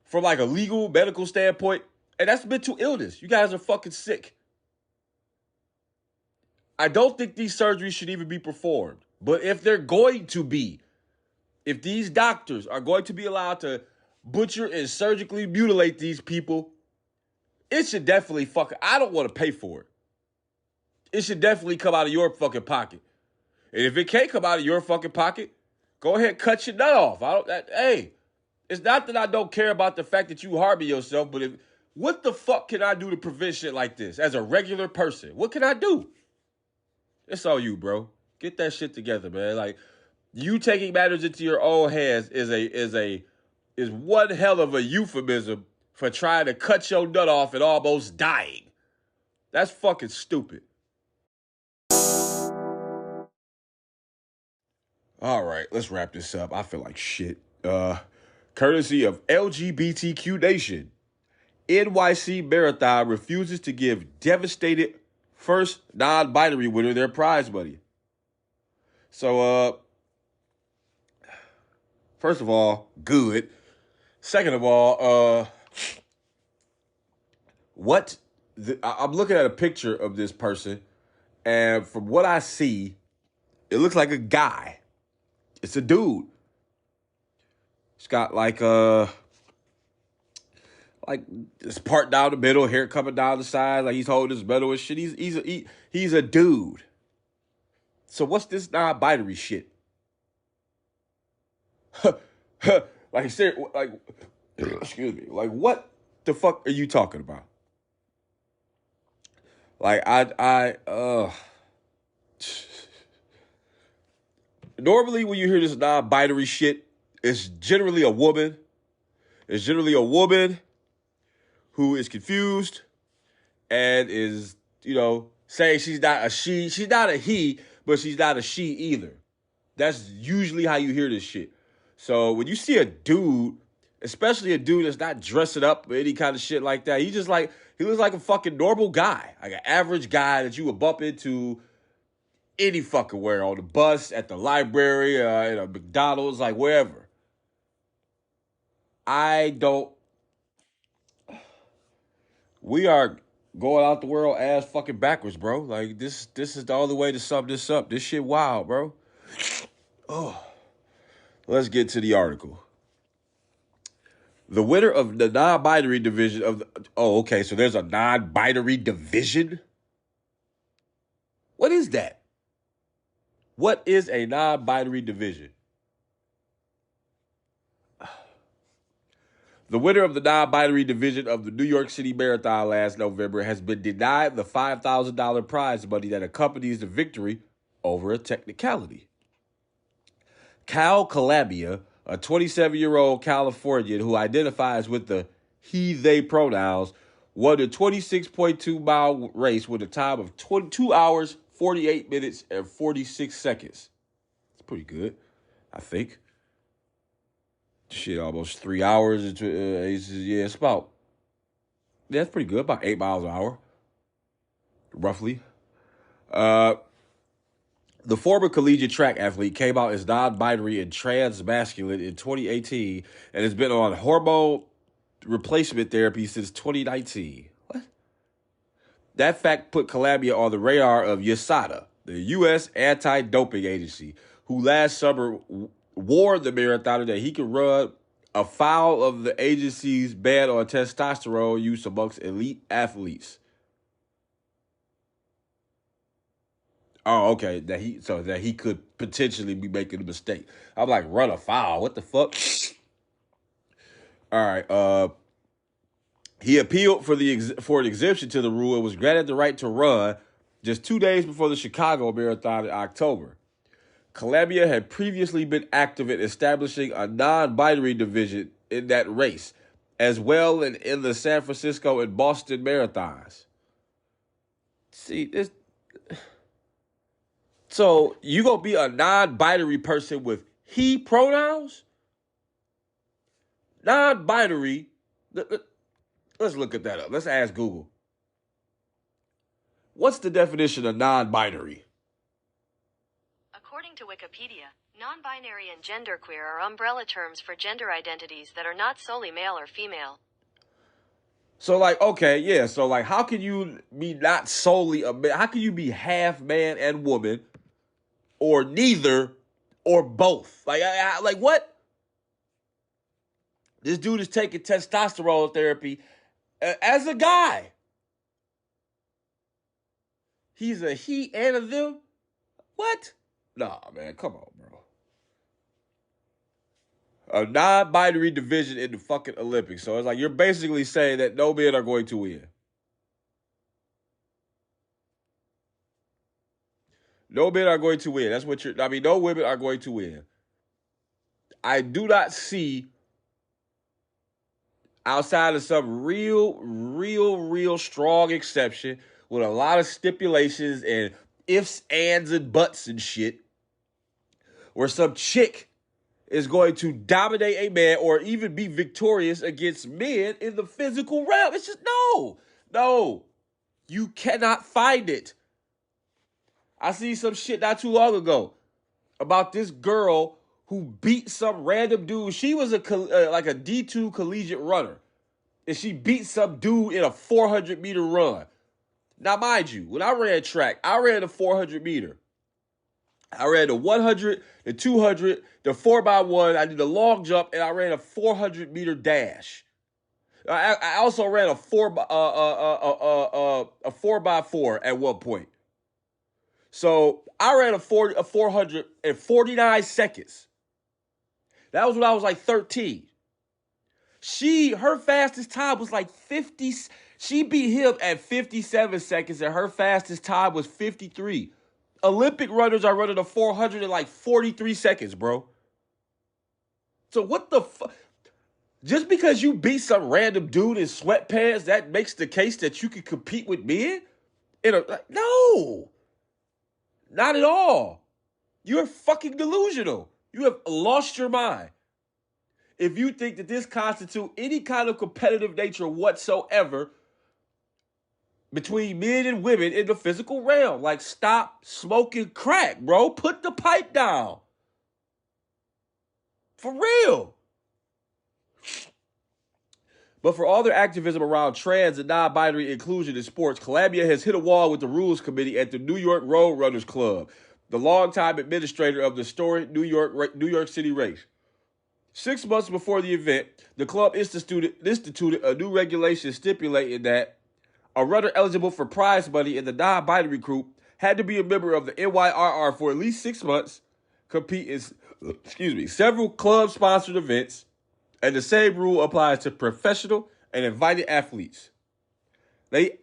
From like a legal, medical standpoint, and that's mental illness. You guys are fucking sick. I don't think these surgeries should even be performed. But if they're going to be, if these doctors are going to be allowed to butcher and surgically mutilate these people, it should definitely I don't want to pay for it. It should definitely come out of your fucking pocket. And if it can't come out of your fucking pocket, go ahead and cut your nut off. Hey, it's not that I don't care about the fact that you harming yourself, but what the fuck can I do to prevent shit like this as a regular person? What can I do? It's all you, bro. Get that shit together, man. Like, you taking matters into your own hands is one hell of a euphemism for trying to cut your nut off and almost dying. That's fucking stupid. All right, let's wrap this up. I feel like shit. Courtesy of LGBTQ Nation, NYC Marathon refuses to give devastated first non-binary winner their prize money. So, first of all, good. Second of all, I'm looking at a picture of this person, and from what I see, it looks like a guy. It's a dude. He's got like this part down the middle, hair coming down the side, like he's holding his medal and shit. He's a dude. So what's this non-binary shit? Like, excuse me. Like, what the fuck are you talking about? Like, normally when you hear this non-binary shit, it's generally a woman. It's generally a woman who is confused and is, saying she's not a she. She's not a he, but she's not a she either. That's usually how you hear this shit. So when you see a dude, especially a dude that's not dressing up or any kind of shit like that, he looks like a fucking normal guy, like an average guy that you would bump into any fucking where, on the bus, at the library, in a McDonald's, like wherever. We are going out the world ass fucking backwards, bro. Like, this is the only way to sum this up. This shit wild, bro. Oh. Let's get to the article. The winner of the non-binary division of so there's a non-binary division? What is that? What is a non-binary division? The winner of the non-binary division of the New York City Marathon last November has been denied the $5,000 prize money that accompanies the victory over a technicality. Cal Calabia, a 27-year-old Californian who identifies with the he/they pronouns, won the 26.2-mile race with a time of 2 hours, 48 minutes, and 46 seconds. It's pretty good, I think. Shit, almost 3 hours. It's about, that's pretty good, about 8 miles an hour, roughly. The former collegiate track athlete came out as non-binary and trans-masculine in 2018 and has been on hormone replacement therapy since 2019. What? That fact put Calabria on the radar of USADA, the U.S. Anti-Doping Agency, who last summer warned the marathoner that he could run afoul of the agency's ban on testosterone use amongst elite athletes. Oh, okay. That he could potentially be making a mistake. I'm like, run afoul. What the fuck? All right. He appealed for an exemption to the rule and was granted the right to run just 2 days before the Chicago Marathon in October. Columbia had previously been active in establishing a non-binary division in that race, as well as in the San Francisco and Boston marathons. See, this. So you gonna be a non-binary person with he pronouns? Non-binary. Let's look at that up. Let's ask Google. What's the definition of non-binary? According to Wikipedia, non-binary and genderqueer are umbrella terms for gender identities that are not solely male or female. So, like, okay, yeah. So, like, how can you be not solely a man? How can you be half man and woman, or neither, or both? Like what? This dude is taking testosterone therapy as a guy. He's a he and a them. What? Nah, man, come on, bro. A non-binary division in the fucking Olympics. So it's like you're basically saying that no men are going to win. No men are going to win. That's what no women are going to win. I do not see, outside of some real strong exception with a lot of stipulations and ifs, ands, and buts and shit, where some chick is going to dominate a man or even be victorious against men in the physical realm. It's just no. You cannot find it. I see some shit not too long ago about this girl who beat some random dude. She was like a D2 collegiate runner, and she beat some dude in a 400-meter run. Now, mind you, when I ran track, I ran the 400 meter. I ran the 100, the 200, the 4x1. I did a long jump, and I ran a 400-meter dash. I also ran a 4x4 at one point. So I ran a 400 in 49 seconds. That was when I was like 13. Her fastest time was like 50. She beat him at 57 seconds, and her fastest time was 53. Olympic runners are running a 400 in like 43 seconds, bro. So what the fuck? Just because you beat some random dude in sweatpants, that makes the case that you can compete with men? No. Not at all. You're fucking delusional. You have lost your mind if you think that this constitutes any kind of competitive nature whatsoever between men and women in the physical realm. Like, stop smoking crack, bro. Put the pipe down. For real. But for all their activism around trans and non-binary inclusion in sports, Columbia has hit a wall with the rules committee at the New York Road Runners Club, the longtime administrator of the historic New York City race. 6 months before the event, the club instituted a new regulation stipulating that a runner eligible for prize money in the non-binary group had to be a member of the NYRR for at least 6 months, compete in several club-sponsored events, and the same rule applies to professional and invited athletes. They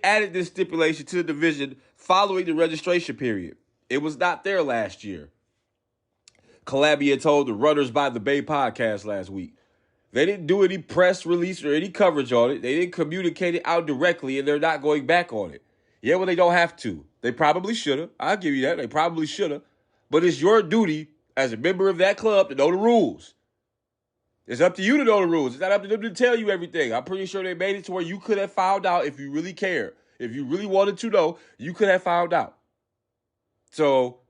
added this stipulation to the division following the registration period. It was not there last year. Calabria told the Runners by the Bay podcast last week. They didn't do any press release or any coverage on it. They didn't communicate it out directly, and they're not going back on it. Yeah, well, they don't have to. They probably should have. I'll give you that. They probably should have. But it's your duty as a member of that club to know the rules. It's up to you to know the rules. It's not up to them to tell you everything. I'm pretty sure they made it to where you could have found out if you really cared. If you really wanted to know, you could have found out. So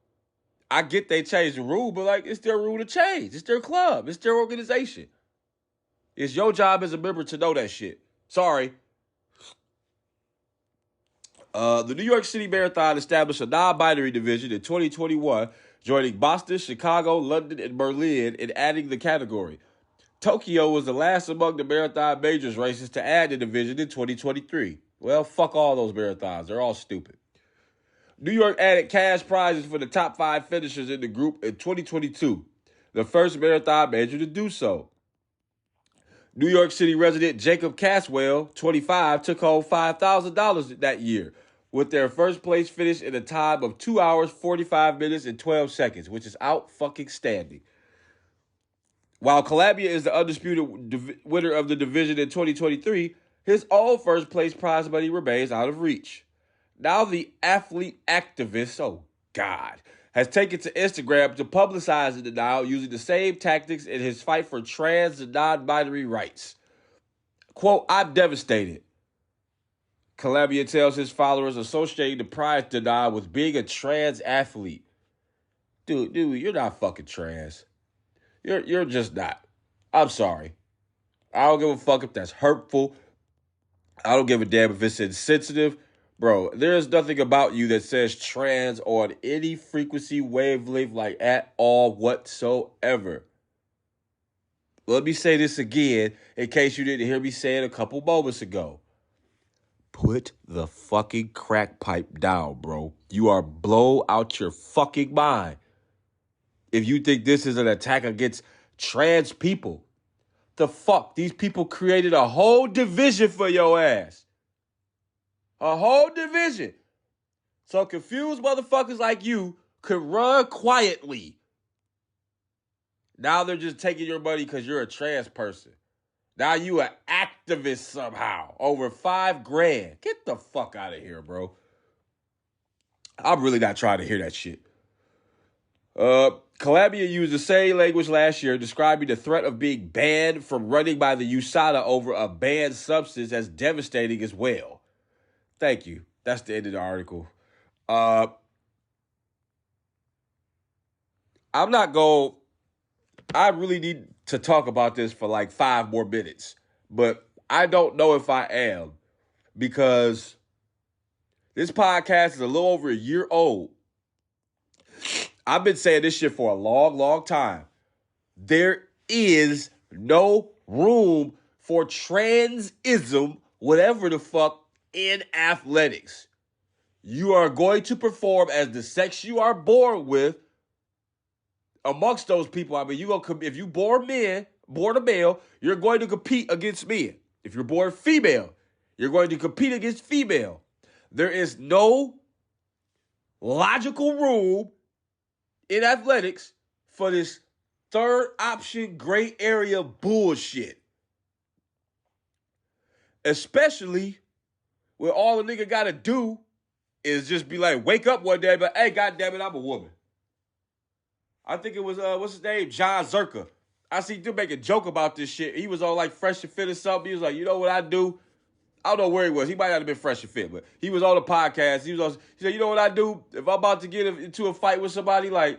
I get they changed the rule, but like it's their rule to change. It's their club. It's their organization. It's your job as a member to know that shit. Sorry. The New York City Marathon established a non-binary division in 2021, joining Boston, Chicago, London, and Berlin in adding the category. Tokyo was the last among the marathon majors races to add the division in 2023. Well, fuck all those marathons. They're all stupid. New York added cash prizes for the top 5 finishers in the group in 2022, the first marathon major to do so. New York City resident Jacob Caswell, 25, took home $5,000 that year with their first place finish in a time of 2 hours, 45 minutes, and 12 seconds, which is out fucking standing. While Calabria is the undisputed winner of the division in 2023, his own first place prize money remains out of reach. Now the athlete activist, oh God, has taken to Instagram to publicize the denial using the same tactics in his fight for trans and non-binary rights. Quote, I'm devastated. Calabria tells his followers associating the prize denial with being a trans athlete. Dude, you're not fucking trans. You're just not. I'm sorry. I don't give a fuck if that's hurtful. I don't give a damn if it's insensitive. Bro, there's nothing about you that says trans on any frequency wavelength like at all whatsoever. Let me say this again in case you didn't hear me say it a couple moments ago. Put the fucking crack pipe down, bro. You are blow out your fucking mind. If you think this is an attack against trans people, the fuck? These people created a whole division for your ass. A whole division. So confused motherfuckers like you could run quietly. Now they're just taking your money because you're a trans person. Now you an activist somehow. Over $5,000. Get the fuck out of here, bro. I'm really not trying to hear that shit. Calabria used the same language last year, describing the threat of being banned from running by the USADA over a banned substance as devastating as well. Thank you. That's the end of the article. I really need to talk about this for like 5 more minutes, but I don't know if I am, because this podcast is a little over a year old. I've been saying this shit for a long, long time. There is no room for transism, whatever the fuck, in athletics. You are going to perform as the sex you are born with. Amongst those people, I mean, if you born a male, you're going to compete against men. If you're born female, you're going to compete against female. There is no logical room in athletics for this third option gray area bullshit. Especially when all a nigga gotta do is just be like, wake up one day, but hey, goddammit, I'm a woman. I think it was, what's his name? John Zerka. I see him make a joke about this shit. He was on like Fresh and Fit or something. He was like, you know what I do? I don't know where he was. He might not have been Fresh and Fit, but he was on the podcast. He said, you know what I do? If I'm about to get into a fight with somebody, like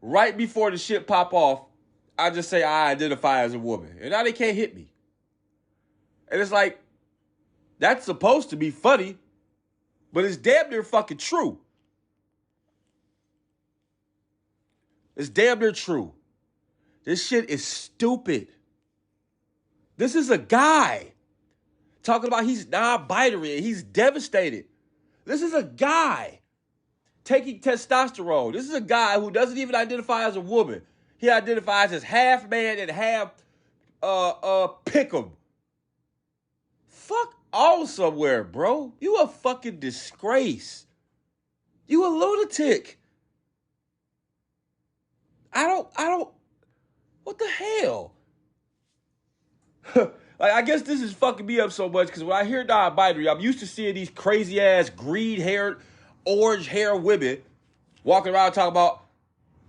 right before the shit pop off, I just say I identify as a woman. And now they can't hit me. And it's like, that's supposed to be funny, but it's damn near fucking true. It's damn near true. This shit is stupid. This is a guy talking about he's non-binary and he's devastated. This is a guy taking testosterone. This is a guy who doesn't even identify as a woman. He identifies as half man and half pick'em. Fuck all somewhere, bro. You a fucking disgrace. You a lunatic. I don't, what the hell? Like, I guess this is fucking me up so much because when I hear non-binary, I'm used to seeing these crazy-ass, green-haired, orange-haired women walking around talking about,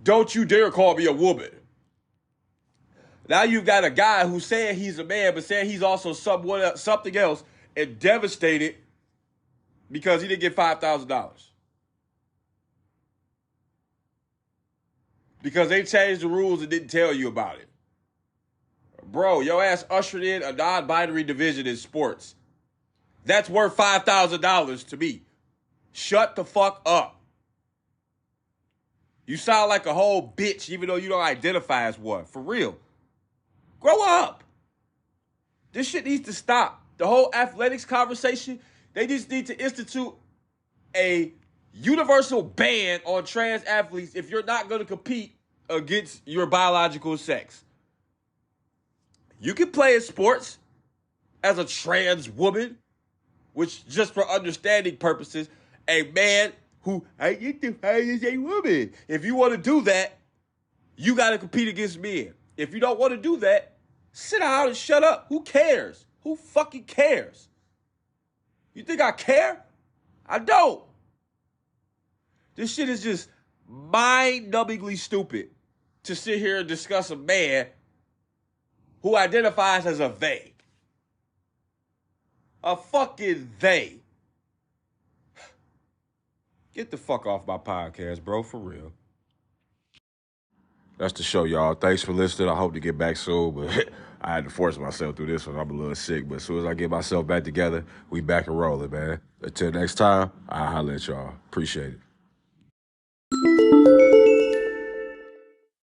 don't you dare call me a woman. Now you've got a guy who's saying he's a man, but saying he's also something else and devastated because he didn't get $5,000. Because they changed the rules and didn't tell you about it. Bro, your ass ushered in a non-binary division in sports. That's worth $5,000 to me. Shut the fuck up. You sound like a whole bitch even though you don't identify as one. For real. Grow up. This shit needs to stop. The whole athletics conversation, they just need to institute a universal ban on trans athletes if you're not going to compete against your biological sex. You can play in sports as a trans woman, which just for understanding purposes, a man who identifies as a woman. If you want to do that, you got to compete against men. If you don't want to do that, sit down and shut up. Who cares? Who fucking cares? You think I care? I don't. This shit is just mind-numbingly stupid to sit here and discuss a man who identifies as a they. A fucking they. Get the fuck off my podcast, bro, for real. That's the show, y'all. Thanks for listening. I hope to get back soon, but I had to force myself through this one. I'm a little sick, but as soon as I get myself back together, we back and rolling, man. Until next time, I'll holler at y'all. Appreciate it.